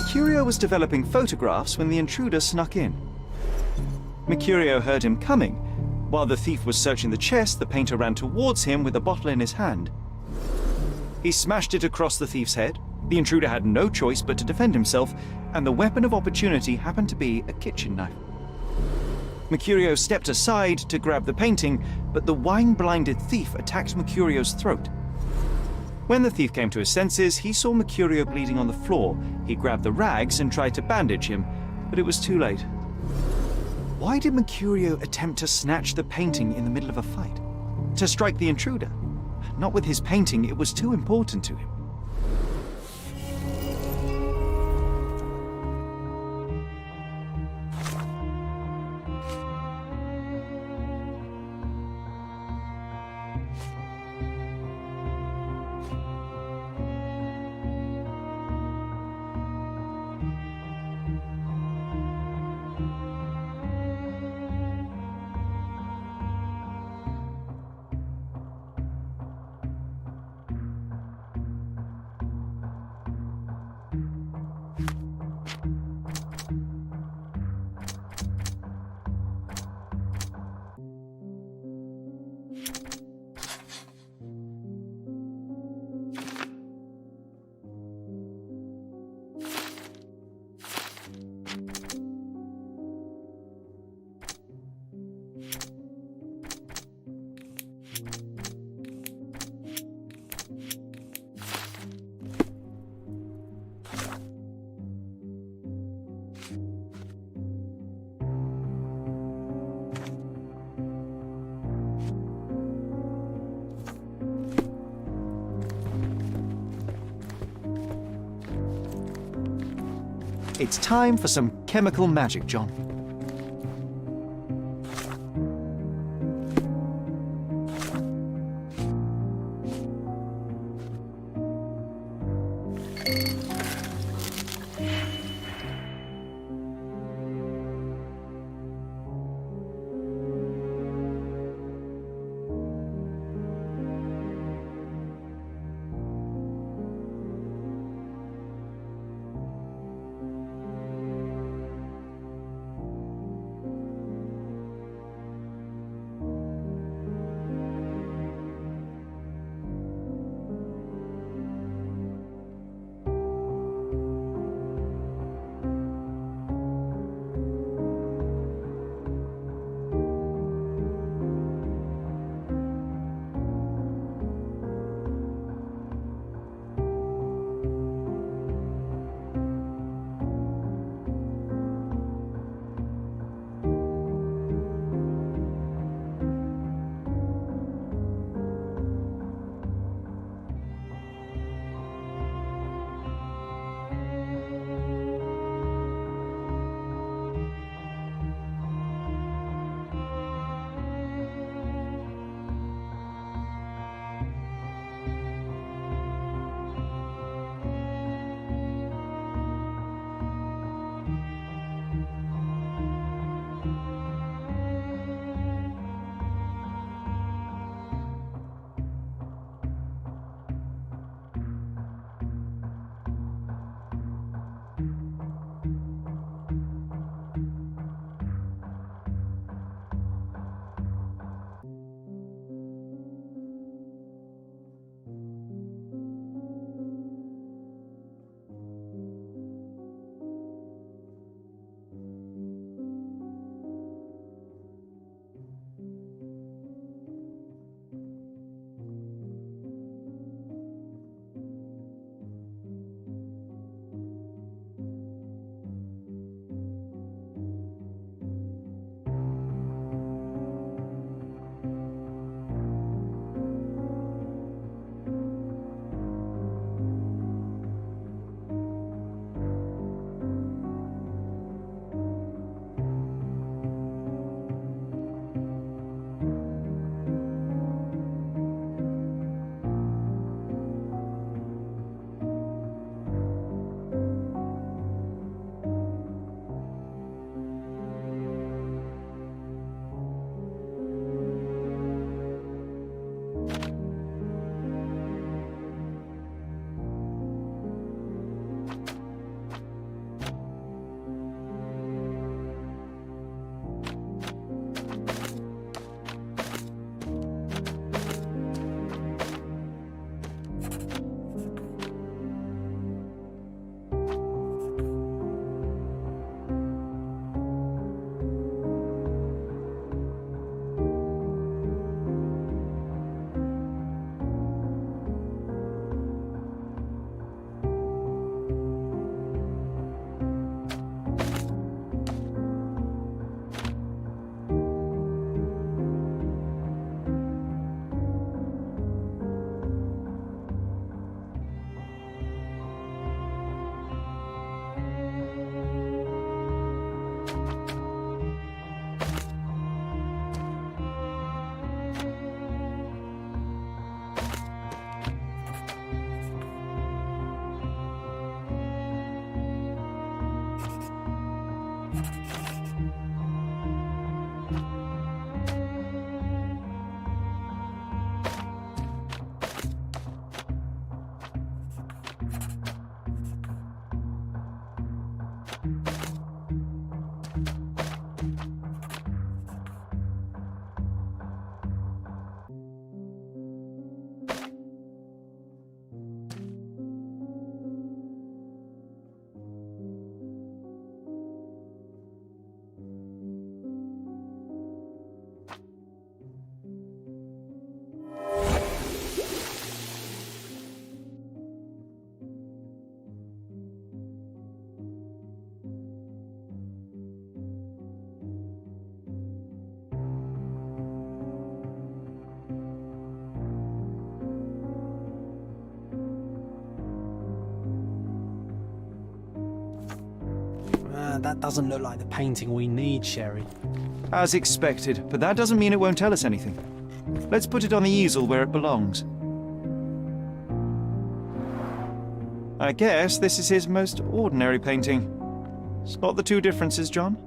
Mercurio was developing photographs when the intruder snuck in. Mercurio heard him coming. While the thief was searching the chest, the painter ran towards him with a bottle in his hand. He smashed it across the thief's head. The intruder had no choice but to defend himself, and the weapon of opportunity happened to be a kitchen knife. Mercurio stepped aside to grab the painting, but the wine-blinded thief attacked Mercurio's throat. When the thief came to his senses, he saw Mercurio bleeding on the floor. He grabbed the rags and tried to bandage him, but it was too late. Why did Mercurio attempt to snatch the painting in the middle of a fight? To strike the intruder? Not with his painting, it was too important to him. It's time for some chemical magic, John.
that doesn't look like the painting we need, Sherry.
As expected, but that doesn't mean it won't tell us anything. Let's put it on the easel where it belongs. I guess this is his most ordinary painting. Spot the two differences, John?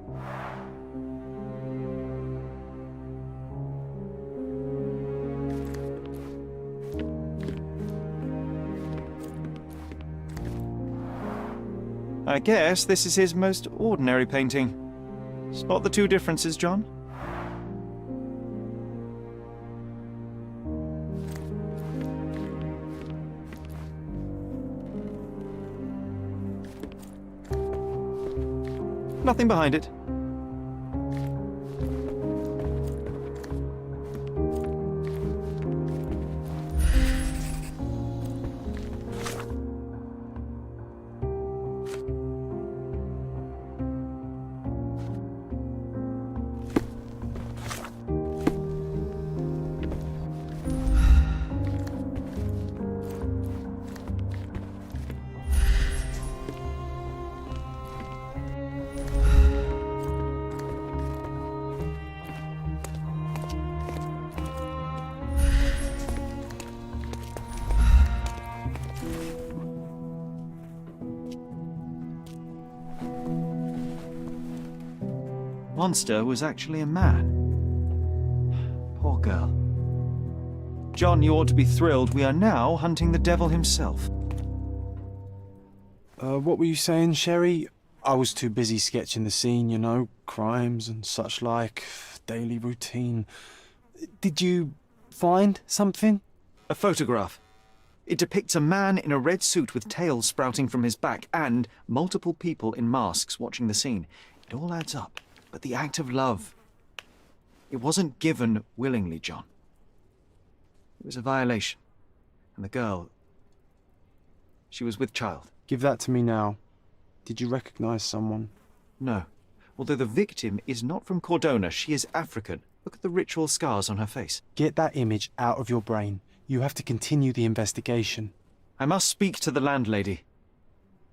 I guess this is his most ordinary painting. Spot the two differences, John? Nothing behind it. Monster was actually a man. Poor girl. John, you ought to be thrilled. We are now hunting the devil himself.
What were you saying, Sherry? I was too busy sketching the scene, you know, crimes and such like, daily routine. Did you find something?
A photograph. It depicts a man in a red suit with tails sprouting from his back and multiple people in masks watching the scene. It all adds up. But the act of love, it wasn't given willingly, John. It was a violation. And the girl, she was with child.
Give that to me now. Did you recognize someone?
No. Although the victim is not from Cordona, she is African. Look at the ritual scars on her face.
Get that image out of your brain. You have to continue the investigation.
I must speak to the landlady.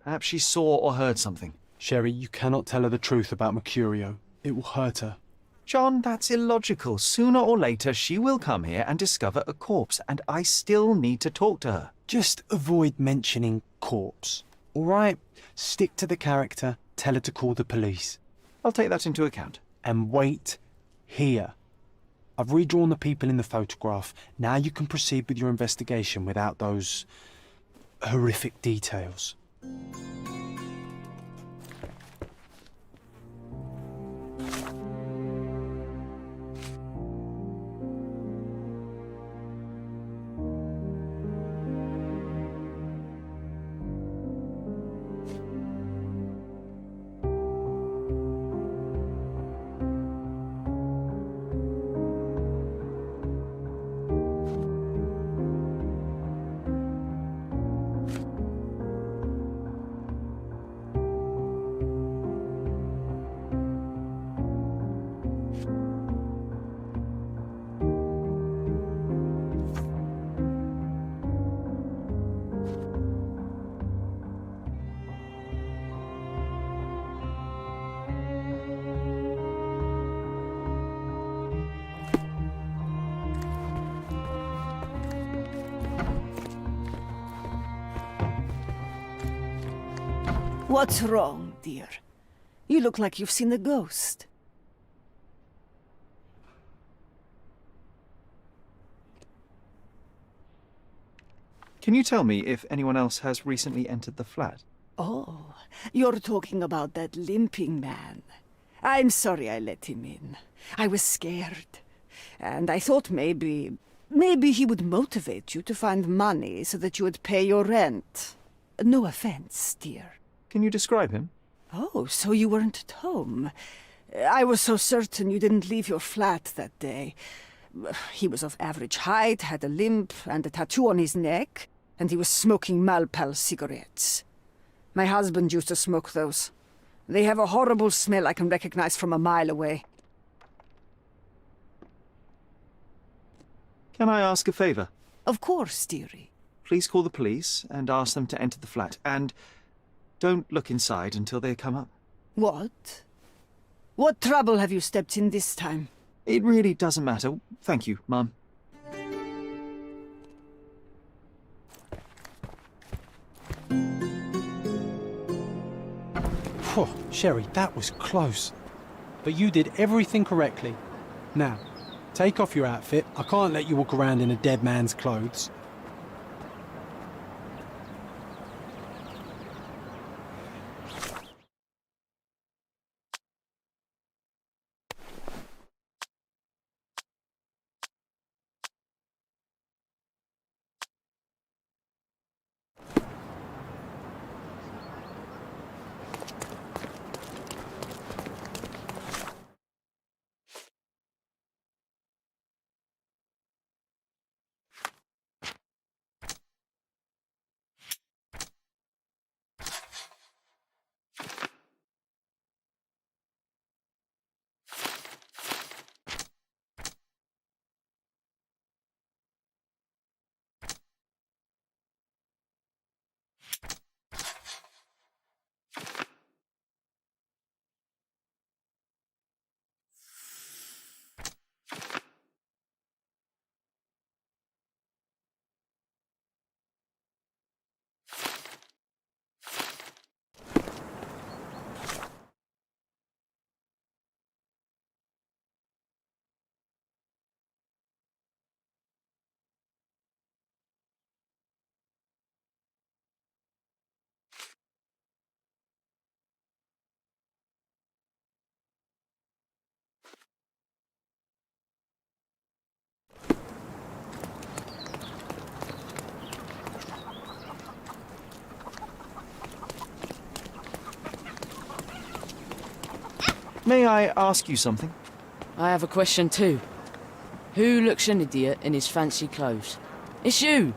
Perhaps she saw or heard something.
Sherry, you cannot tell her the truth about Mercurio. It will hurt her.
John, that's illogical. Sooner or later, she will come here and discover a corpse, and I still need to talk to her.
Just avoid mentioning corpse, all right? Stick to the character, tell her to call the police.
I'll take that into account.
And wait here. I've redrawn the people in the photograph. Now you can proceed with your investigation without those horrific details.
What's wrong, dear? You look like you've seen a ghost.
Can you tell me if anyone else has recently entered the flat?
Oh, you're talking about that limping man. I'm sorry I let him in. I was scared. And I thought maybe he would motivate you to find money so that you would pay your rent. No offense, dear.
Can you describe him?
Oh, so you weren't at home. I was so certain you didn't leave your flat that day. He was of average height, had a limp and a tattoo on his neck, and he was smoking Malpal cigarettes. My husband used to smoke those. They have a horrible smell I can recognize from a mile away.
Can I ask a favor?
Of course, dearie.
Please call the police and ask them to enter the flat, and don't look inside until they come up.
What? What trouble have you stepped in this time?
It really doesn't matter. Thank you, Mum.
Phew, Sherry, that was close. But you did everything correctly. Now, take off your outfit. I can't let you walk around in a dead man's clothes.
May I ask you something?
I have a question too. Who looks an idiot in his fancy clothes? It's you!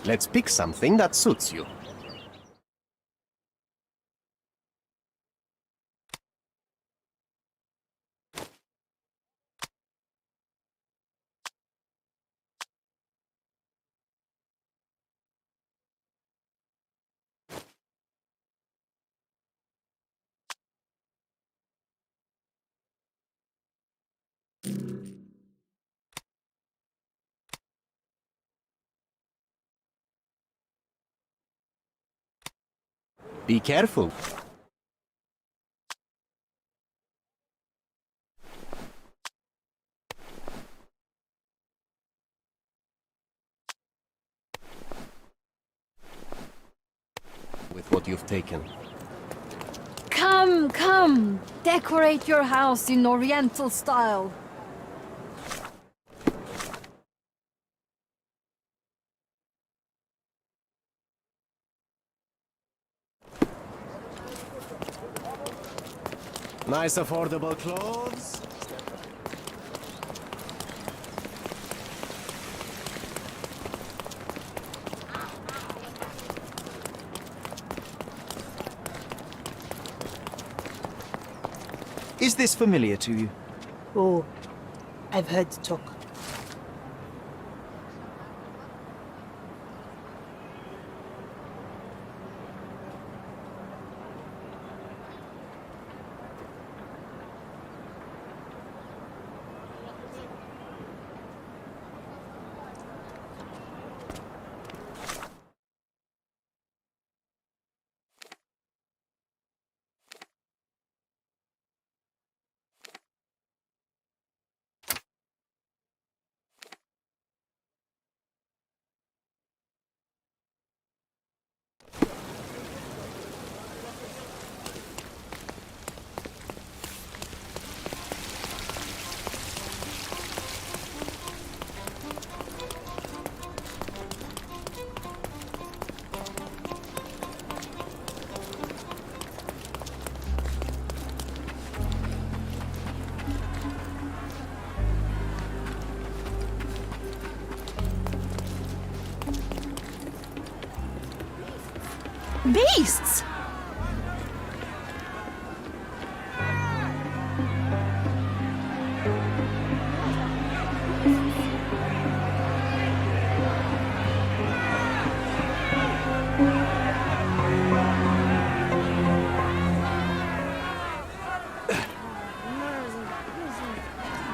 Let's pick something that suits you. Be careful. With what you've taken.
Come, come! Decorate your house in Oriental style.
Nice affordable clothes.
Is this familiar to you?
Oh, I've heard talk.
Beasts!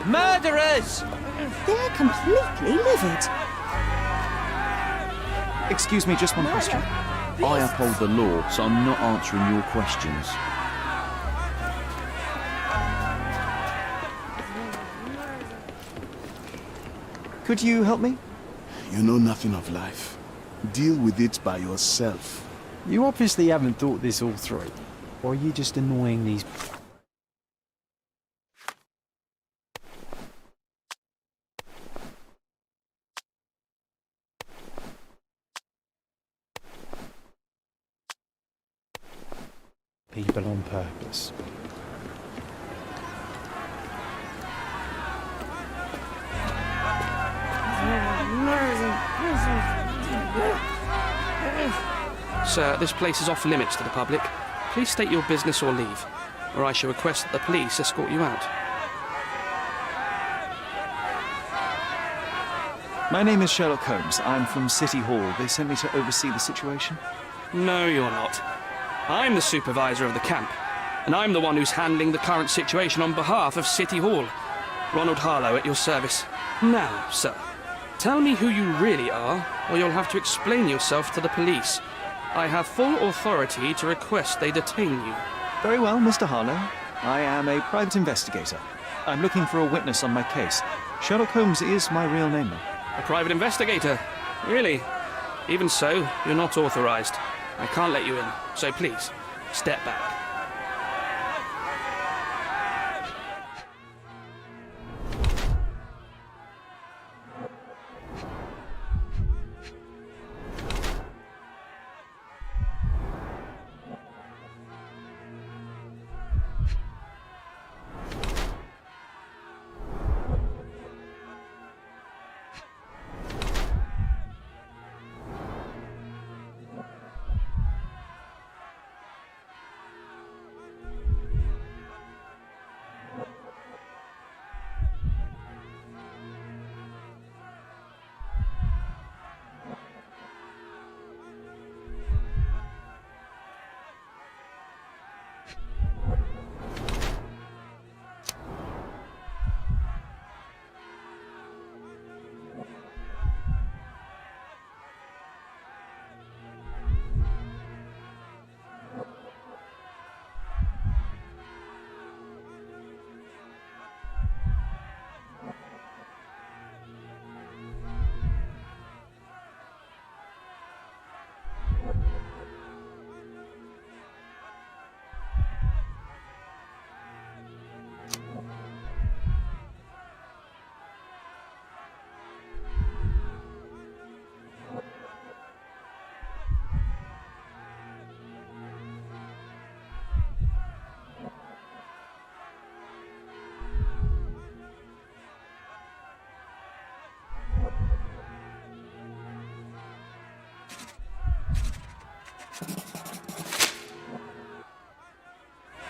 Murderers!
They're completely livid.
Excuse me, just one question.
I uphold the law, so I'm not answering your questions.
Could you help me?
You know nothing of life. Deal with it by yourself.
You obviously haven't thought this all through. Or are you just annoying these... people on purpose?
Sir, this place is off limits to the public. Please state your business or leave, or I shall request that the police escort you out.
My name is Sherlock Holmes. I'm from City Hall. They sent me to oversee the situation.
No, you're not. I'm the supervisor of the camp, and I'm the one who's handling the current situation on behalf of City Hall. Ronald Harlow at your service. Now, sir, tell me who you really are, or you'll have to explain yourself to the police. I have full authority to request they detain you.
Very well, Mr. Harlow. I am a private investigator. I'm looking for a witness on my case. Sherlock Holmes is my real name, though.
A private investigator? Really? Even so, you're not authorized. I can't let you in, so please, step back.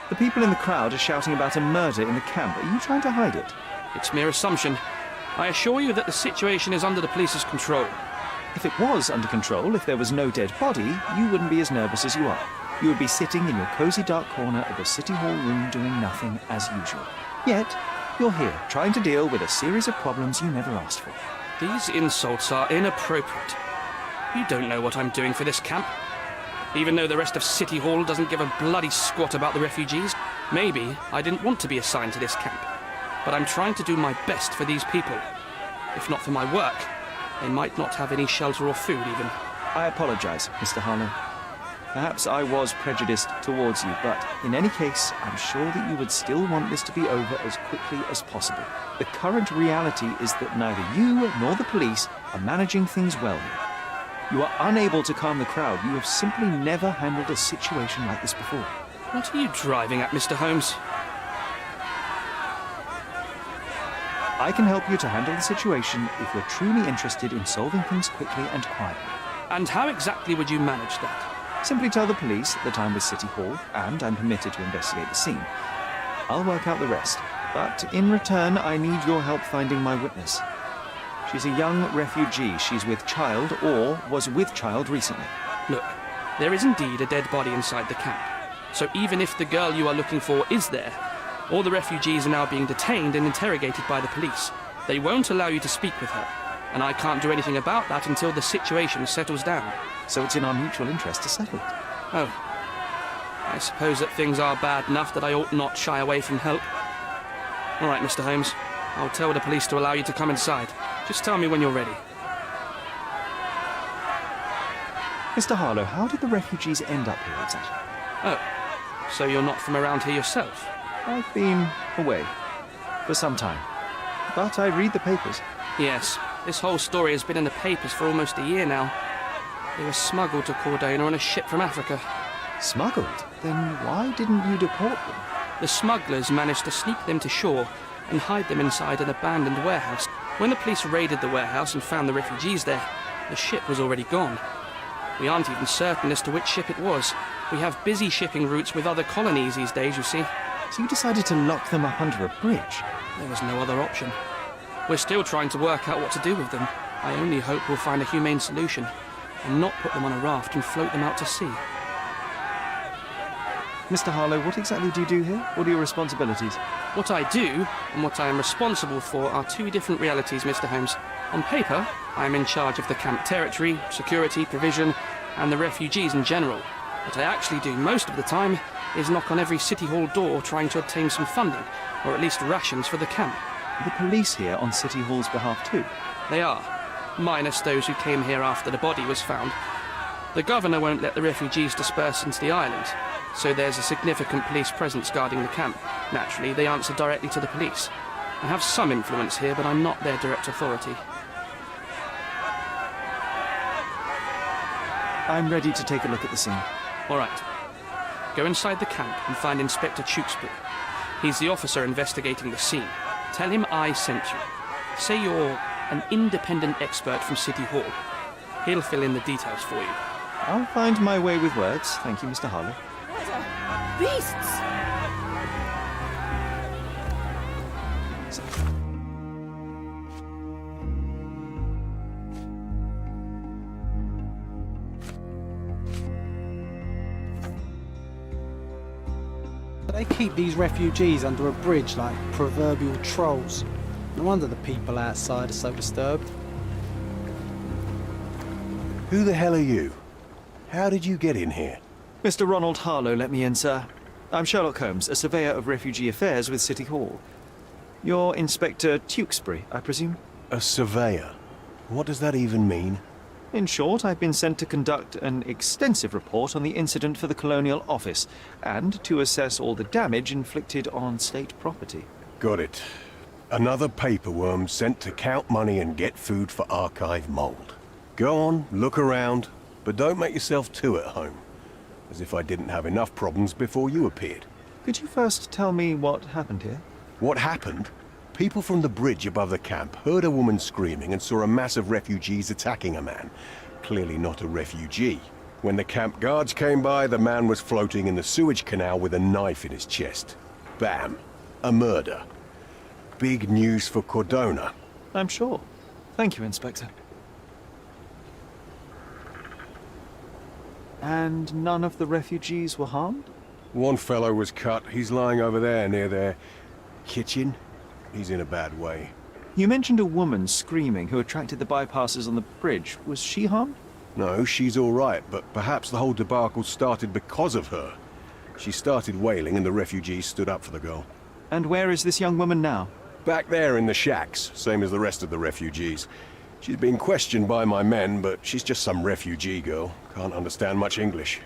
The people in the crowd are shouting about a murder in the camp. Are you trying to hide it?
It's mere assumption. I assure you that the situation is under the police's control.
If it was under control, if there was no dead body, you wouldn't be as nervous as you are. You would be sitting in your cozy dark corner of the City Hall room doing nothing as usual. Yet, you're here, trying to deal with a series of problems you never asked for.
These insults are inappropriate. You don't know what I'm doing for this camp. Even though the rest of City Hall doesn't give a bloody squat about the refugees, maybe I didn't want to be assigned to this camp. But I'm trying to do my best for these people. If not for my work, they might not have any shelter or food even.
I apologize, Mr. Harlow. Perhaps I was prejudiced towards you, but in any case, I'm sure that you would still want this to be over as quickly as possible. The current reality is that neither you nor the police are managing things well here. You are unable to calm the crowd. You have simply never handled a situation like this before.
What are you driving at, Mr. Holmes?
I can help you to handle the situation if you're truly interested in solving things quickly and quietly.
And how exactly would you manage that?
Simply tell the police that I'm with City Hall and I'm permitted to investigate the scene. I'll work out the rest, but in return, I need your help finding my witness. She's a young refugee. She's with child or was with child recently.
Look, there is indeed a dead body inside the camp. So even if the girl you are looking for is there, all the refugees are now being detained and interrogated by the police. They won't allow you to speak with her, and I can't do anything about that until the situation settles down.
So it's in our mutual interest to settle it.
Oh. I suppose that things are bad enough that I ought not shy away from help. All right, Mr. Holmes. I'll tell the police to allow you to come inside. Just tell me when you're ready.
Mr. Harlow, how did the refugees end up here exactly?
Oh, so you're not from around here yourself?
I've been away for some time, but I read the papers.
Yes, this whole story has been in the papers for almost a year now. They were smuggled to Cordona on a ship from Africa.
Smuggled? Then why didn't you deport them?
The smugglers managed to sneak them to shore and hide them inside an abandoned warehouse. When the police raided the warehouse and found the refugees there, the ship was already gone. We aren't even certain as to which ship it was. We have busy shipping routes with other colonies these days, you see.
So you decided to lock them up under a bridge?
There was no other option. We're still trying to work out what to do with them. I only hope we'll find a humane solution and not put them on a raft and float them out to sea.
Mr. Harlow, what exactly do you do here? What are your responsibilities?
What I do and what I am responsible for are two different realities, Mr. Holmes. On paper, I am in charge of the camp territory, security, provision, and the refugees in general. What I actually do most of the time is knock on every City Hall door trying to obtain some funding, or at least rations for the camp.
The police here on City Hall's behalf too?
They are, minus those who came here after the body was found. The governor won't let the refugees disperse into the island, so there's a significant police presence guarding the camp. Naturally, they answer directly to the police. I have some influence here, but I'm not their direct authority.
I'm ready to take a look at the scene.
All right. Go inside the camp and find Inspector Tewkesbury. He's the officer investigating the scene. Tell him I sent you. Say you're an independent expert from City Hall. He'll fill in the details for you.
I'll find my way with words. Thank you, Mr. Harlow.
Beasts!
They keep these refugees under a bridge like proverbial trolls. No wonder the people outside are so disturbed.
Who the hell are you? How did you get in here?
Mr. Ronald Harlow let me in, sir. I'm Sherlock Holmes, a surveyor of refugee affairs with City Hall. You're Inspector Tewkesbury, I presume?
A surveyor? What does that even mean?
In short, I've been sent to conduct an extensive report on the incident for the Colonial Office, and to assess all the damage inflicted on state property.
Got it. Another paperworm sent to count money and get food for archive mold. Go on, look around, but don't make yourself too at home. As if I didn't have enough problems before you appeared.
Could you first tell me what happened here?
What happened? People from the bridge above the camp heard a woman screaming and saw a mass of refugees attacking a man. Clearly not a refugee. When the camp guards came by, the man was floating in the sewage canal with a knife in his chest. Bam. A murder. Big news for Cordona.
I'm sure. Thank you, Inspector. And none of the refugees were harmed?
One fellow was cut. He's lying over there near their kitchen. He's in a bad way.
You mentioned a woman screaming who attracted the bypassers on the bridge. Was she harmed?
No, she's all right, but perhaps the whole debacle started because of her. She started wailing and the refugees stood up for the girl.
And where is this young woman now?
Back there in the shacks, same as the rest of the refugees. She's been questioned by my men, but she's just some refugee girl. Can't understand much English.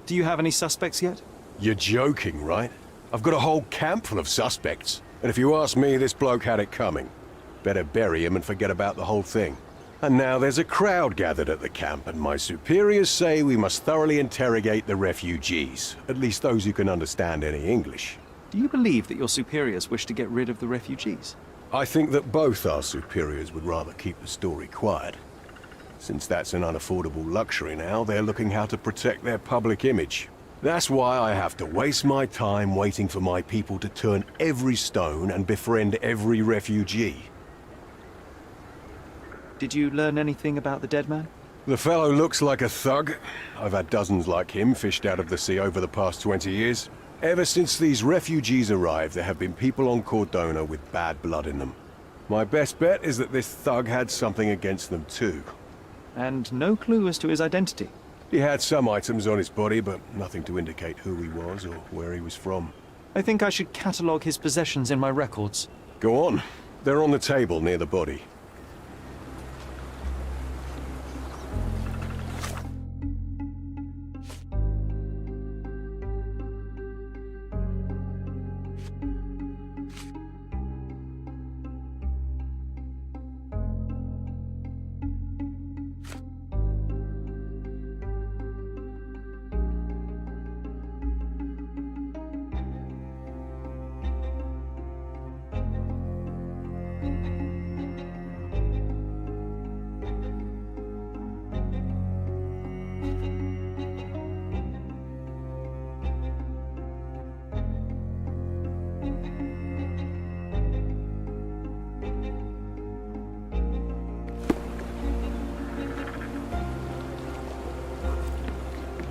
Do you have any suspects yet?
You're joking, right? I've got a whole camp full of suspects. And if you ask me, this bloke had it coming. Better bury him and forget about the whole thing. And now there's a crowd gathered at the camp, and my superiors say we must thoroughly interrogate the refugees. At least those who can understand any English.
Do you believe that your superiors wish to get rid of the refugees?
I think that both our superiors would rather keep the story quiet. Since that's an unaffordable luxury now, they're looking how to protect their public image. That's why I have to waste my time waiting for my people to turn every stone and befriend every refugee.
Did you learn anything about the dead man?
The fellow looks like a thug. I've had dozens like him fished out of the sea over the past 20 years. Ever since these refugees arrived, there have been people on Cordona with bad blood in them. My best bet is that this thug had something against them too.
And no clue as to his identity?
He had some items on his body, but nothing to indicate who he was or where he was from.
I think I should catalogue his possessions in my records.
Go on. They're on the table near the body.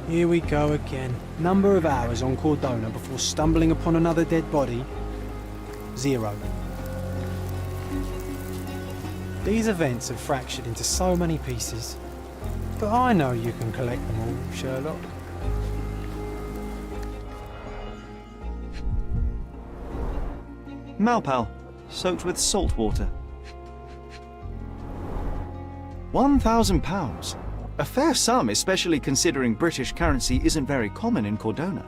Here we go again. Number of hours on Cordona before stumbling upon another dead body? 0. These events have fractured into so many pieces. But I know you can collect them all, Sherlock.
Malpal, soaked with salt water. £1,000. A fair sum, especially considering British currency isn't very common in Cordona.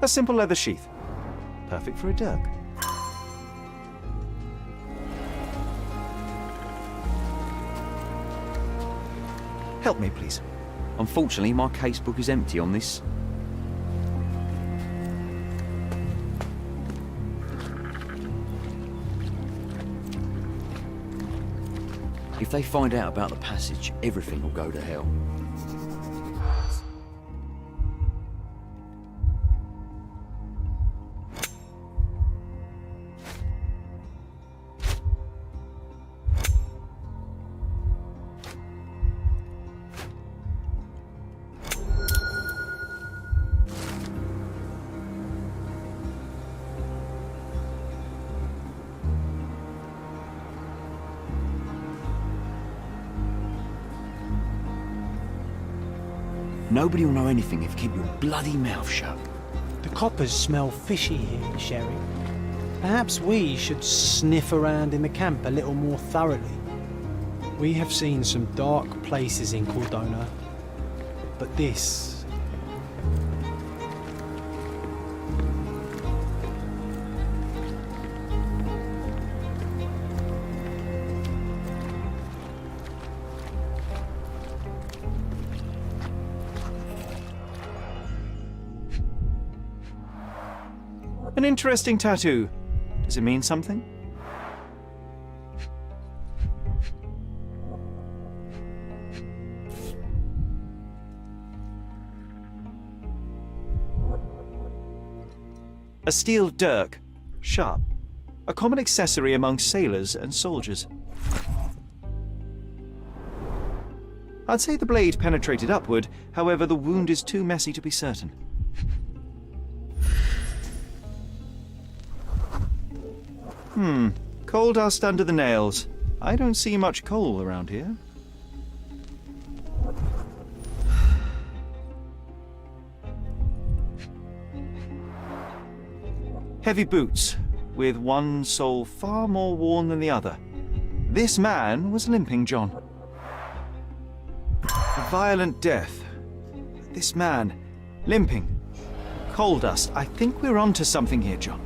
A simple leather sheath. Perfect for a dirk. Help me, please.
Unfortunately, my casebook is empty on this. If they find out about the passage, everything will go to hell. Nobody will know anything if you keep your bloody mouth shut.
The coppers smell fishy here, Sherry. Perhaps we should sniff around in the camp a little more thoroughly. We have seen some dark places in Cordona, but this...
An interesting tattoo. Does it mean something? A steel dirk. Sharp. A common accessory among sailors and soldiers. I'd say the blade penetrated upward, however the wound is too messy to be certain. Coal dust under the nails. I don't see much coal around here. Heavy boots, with one sole far more worn than the other. This man was limping, John. A violent death. This man, limping. Coal dust. I think we're onto something here, John.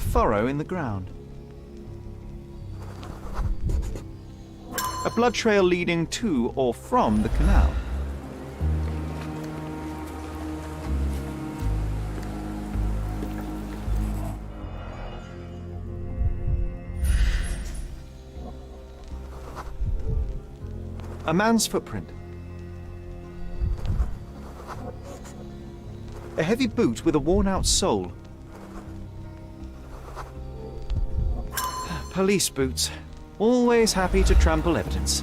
furrow in the ground. A blood trail leading to or from the canal. A man's footprint. A heavy boot with a worn-out sole. Police boots. Always happy to trample evidence.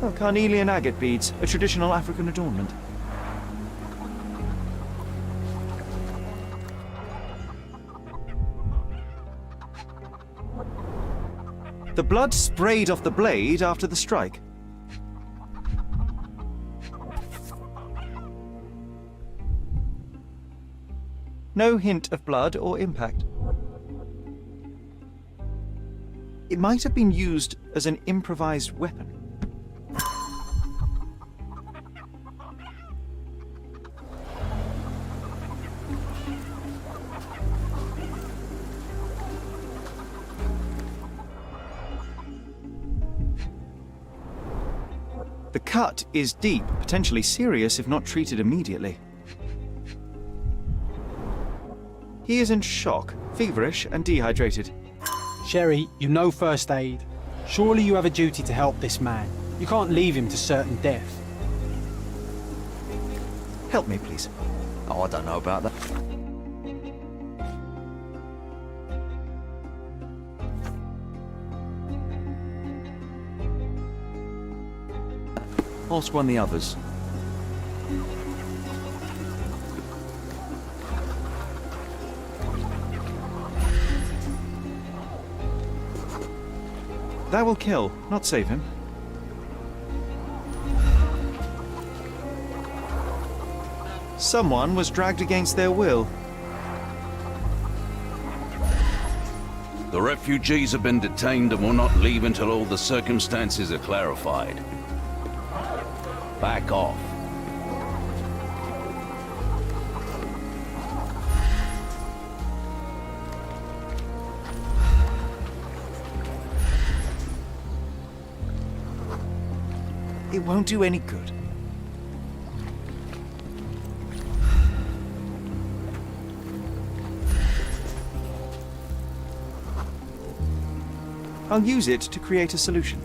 Oh, carnelian agate beads, a traditional African adornment. The blood sprayed off the blade after the strike. No hint of blood or impact. It might have been used as an improvised weapon. The cut is deep, potentially serious if not treated immediately. He is in shock, feverish and dehydrated.
Sherry, you know first aid. Surely you have a duty to help this man. You can't leave him to certain death.
Help me, please.
Oh, I don't know about that. Ask one of the others.
That will kill, not save him. Someone was dragged against their will.
The refugees have been detained and will not leave until all the circumstances are clarified. Back off.
It won't do any good. I'll use it to create a solution.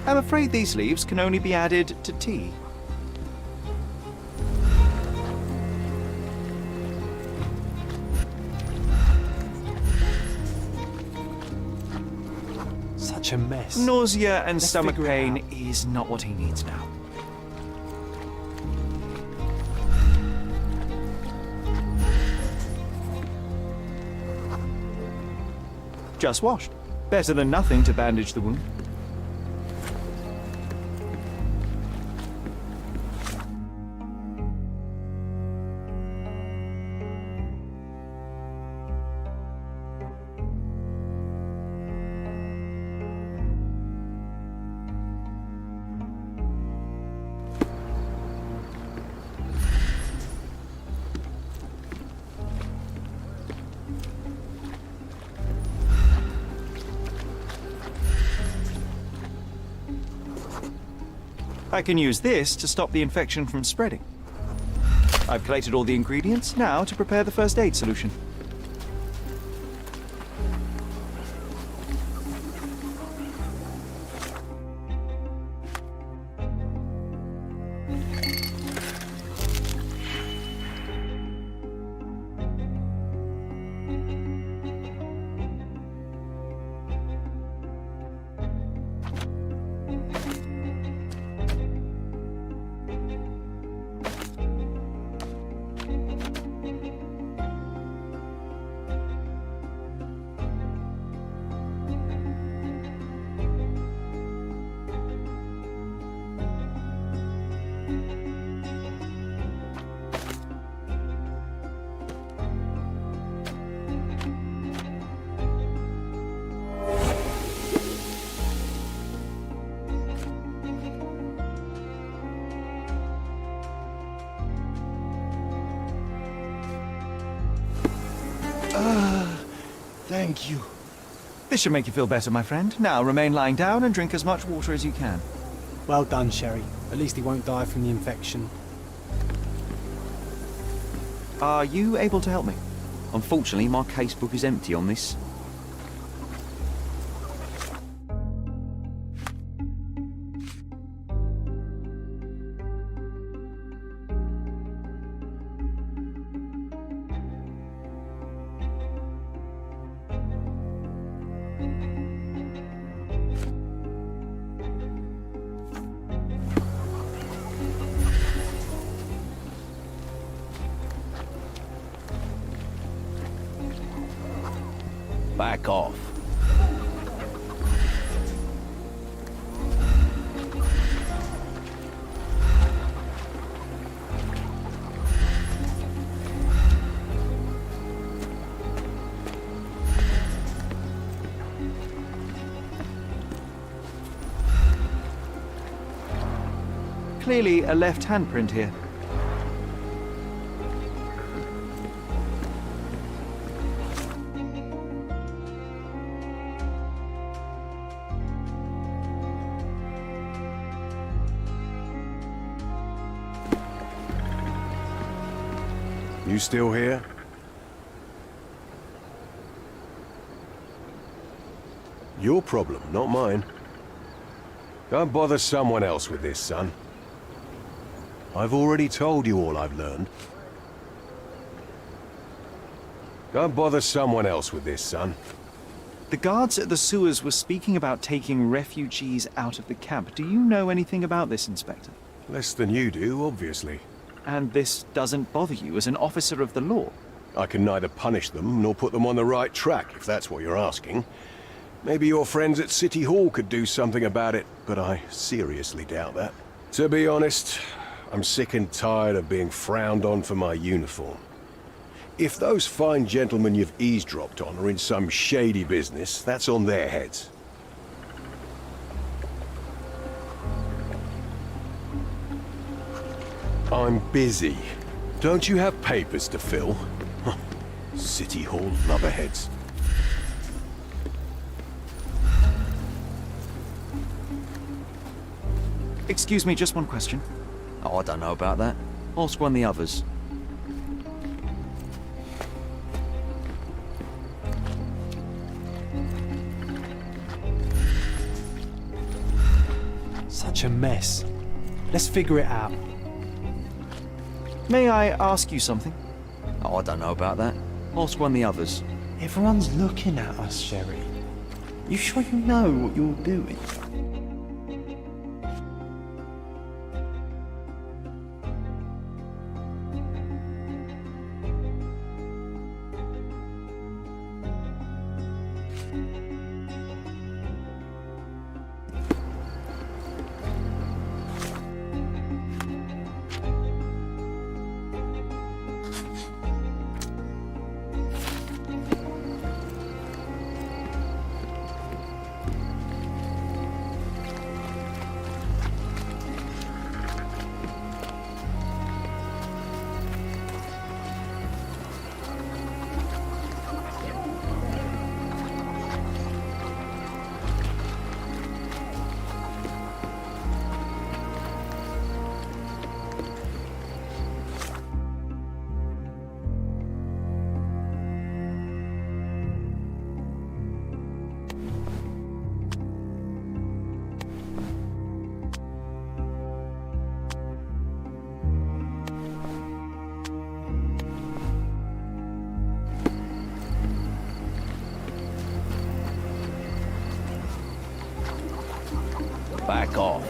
I'm afraid these leaves can only be added to tea.
Such a mess.
Nausea and
Let's
stomach
figure it
pain
out.
is not what he needs now. Just washed. Better than nothing to bandage the wound. I can use this to stop the infection from spreading. I've collated all the ingredients, now to prepare the first aid solution.
Thank you.
This should make you feel better, my friend. Now remain lying down and drink as much water as you can.
Well done, Sherry. At least he won't die from the infection.
Are you able to help me?
Unfortunately, my casebook is empty on this. Back off.
Clearly a left handprint here.
You still here? Your problem, not mine. Don't bother someone else with this, son. I've already told you all I've learned. Don't bother someone else with this, son.
The guards at the sewers were speaking about taking refugees out of the camp. Do you know anything about this, Inspector?
Less than you do, obviously.
And this doesn't bother you as an officer of the law?
I can neither punish them nor put them on the right track, if that's what you're asking. Maybe your friends at City Hall could do something about it, but I seriously doubt that. To be honest, I'm sick and tired of being frowned on for my uniform. If those fine gentlemen you've eavesdropped on are in some shady business, that's on their heads. I'm busy. Don't you have papers to fill? City Hall lubberheads.
Excuse me, just one question.
Oh, I don't know about that. Ask one of the others.
Such a mess. Let's figure it out.
May I ask you something?
Oh, I don't know about that. Ask one of the others.
Everyone's looking at us, Sherry. You sure you know what you're doing?
back off.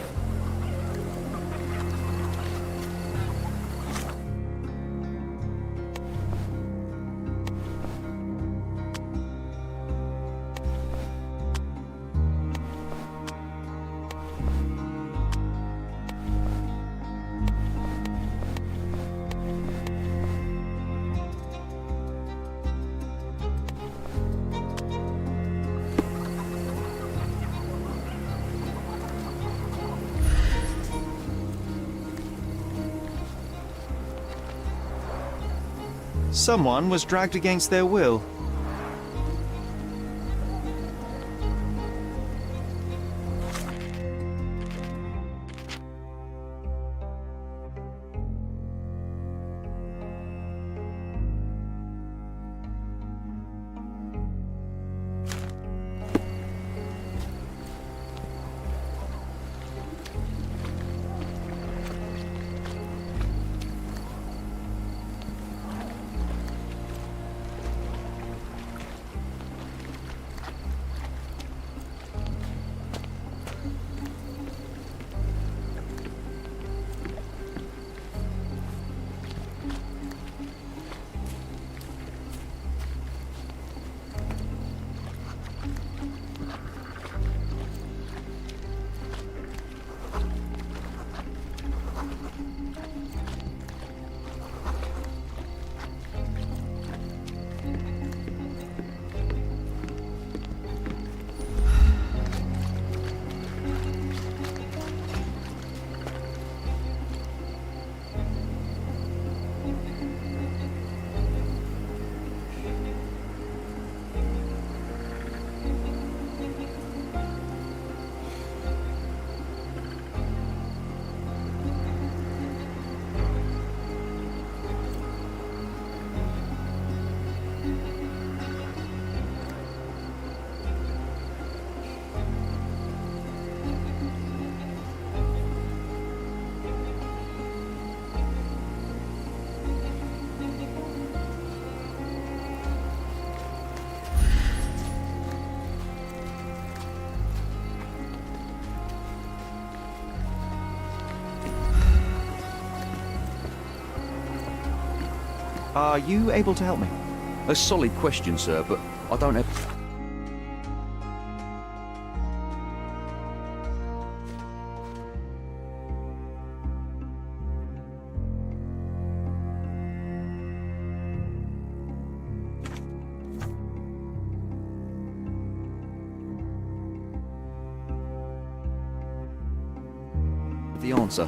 Someone was dragged against their will. Are you able to help me?
A solid question, sir, but I don't have... the answer.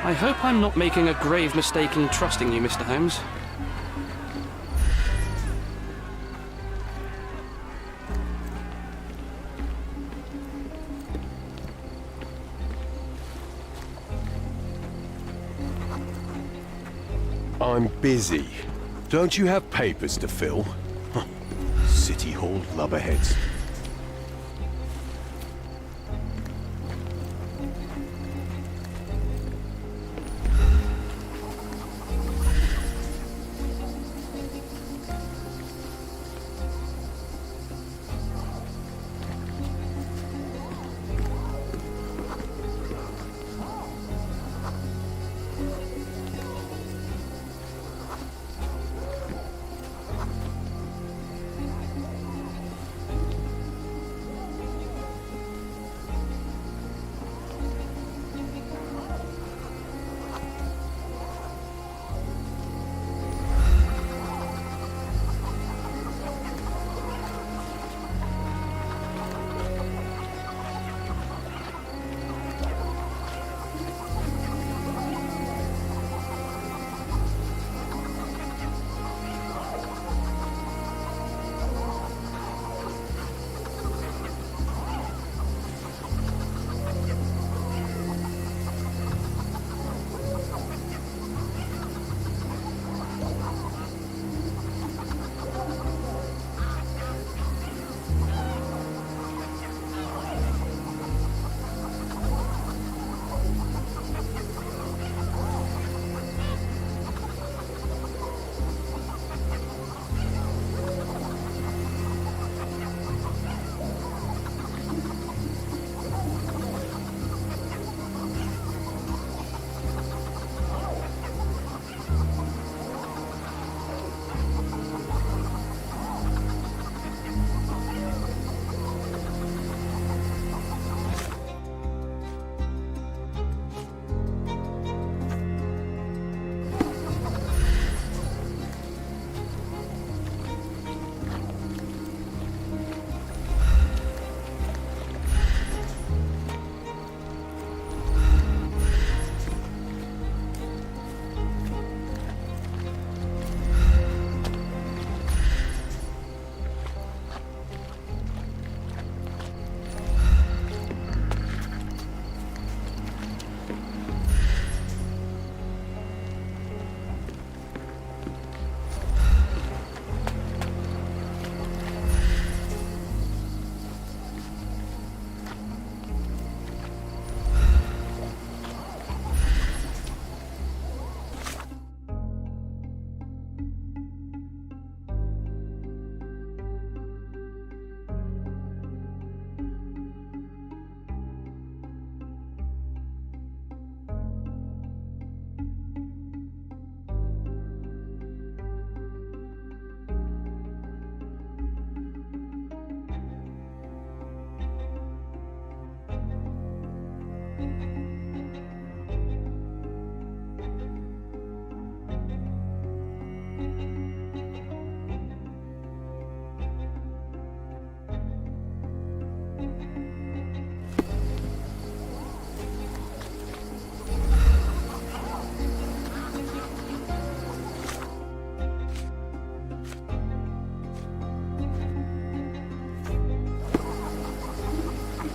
I hope I'm not making a grave mistake in trusting you, Mr. Holmes.
I'm busy. Don't you have papers to fill? City Hall lubberheads.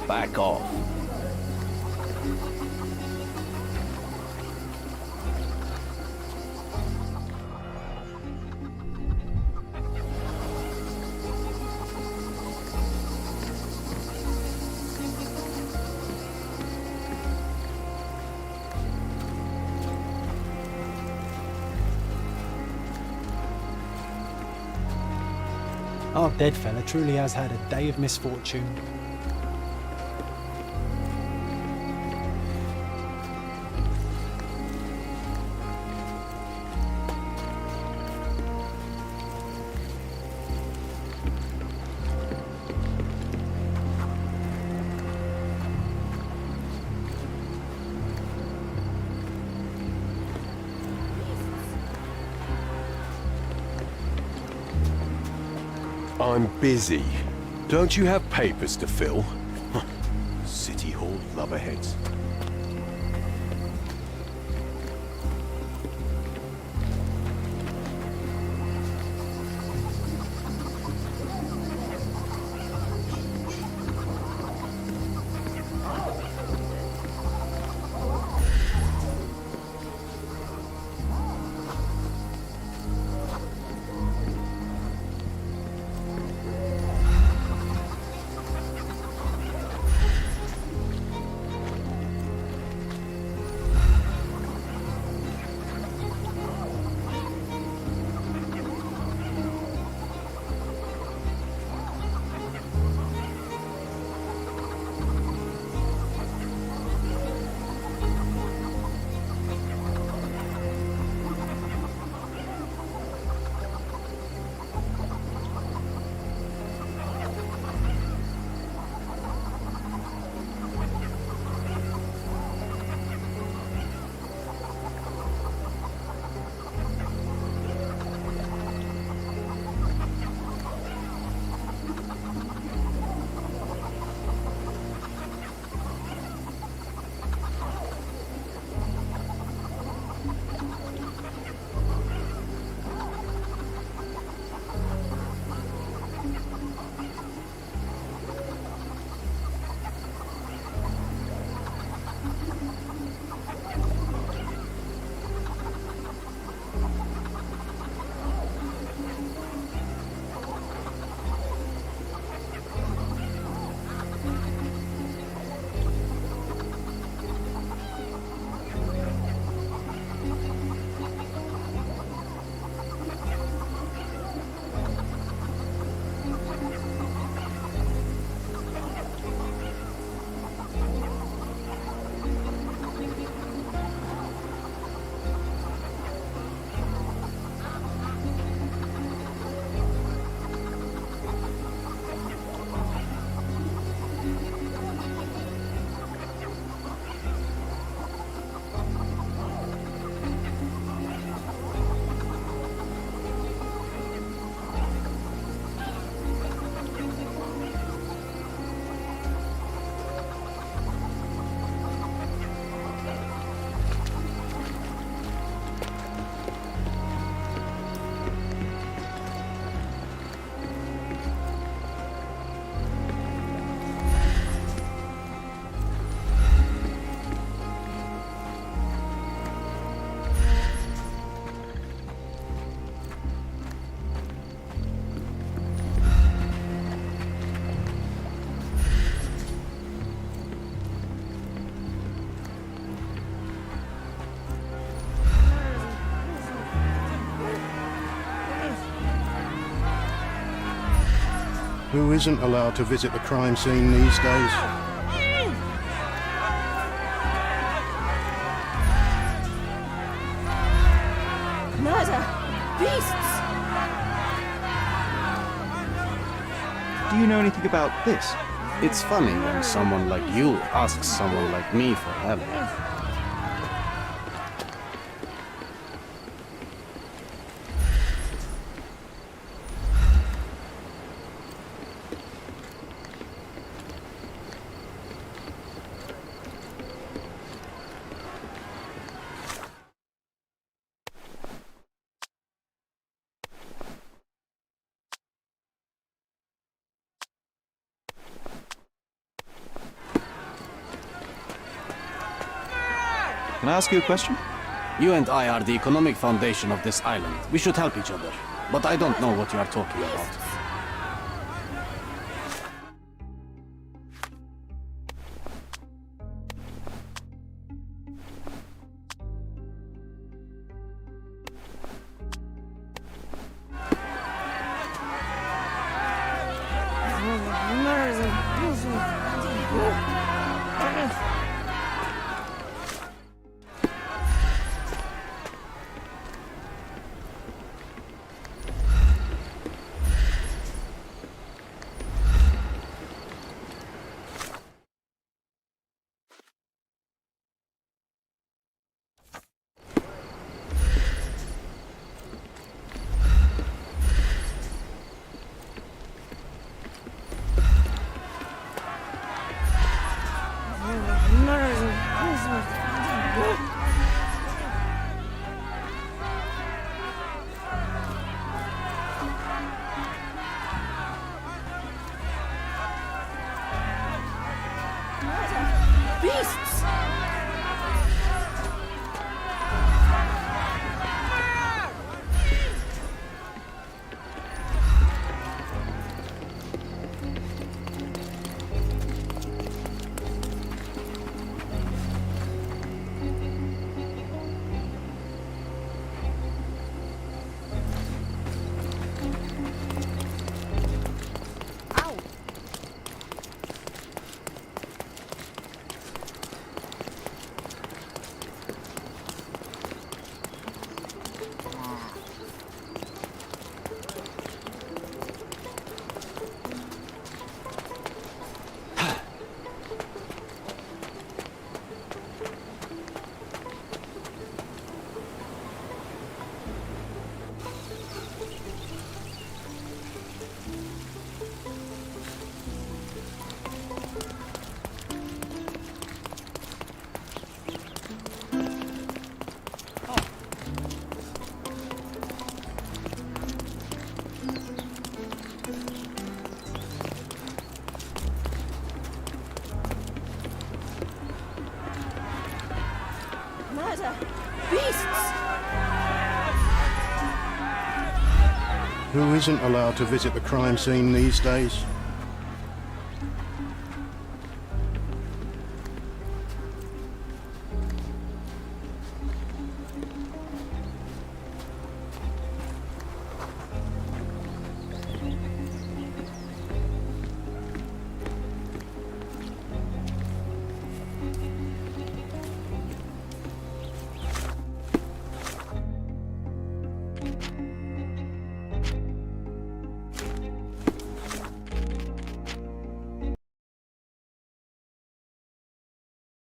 Back off.
Our dead fella truly has had a day of misfortune.
I'm busy. Don't you have papers to fill? City Hall lubberheads.
Who isn't allowed to visit the crime scene these days?
Murder! Beasts!
Do you know anything about this?
It's funny when someone like you asks someone like me for help.
Can I ask you a question?
You and I are the economic foundation of this island. We should help each other. But I don't know what you are talking about.
Beasts!
Who isn't allowed to visit the crime scene these days?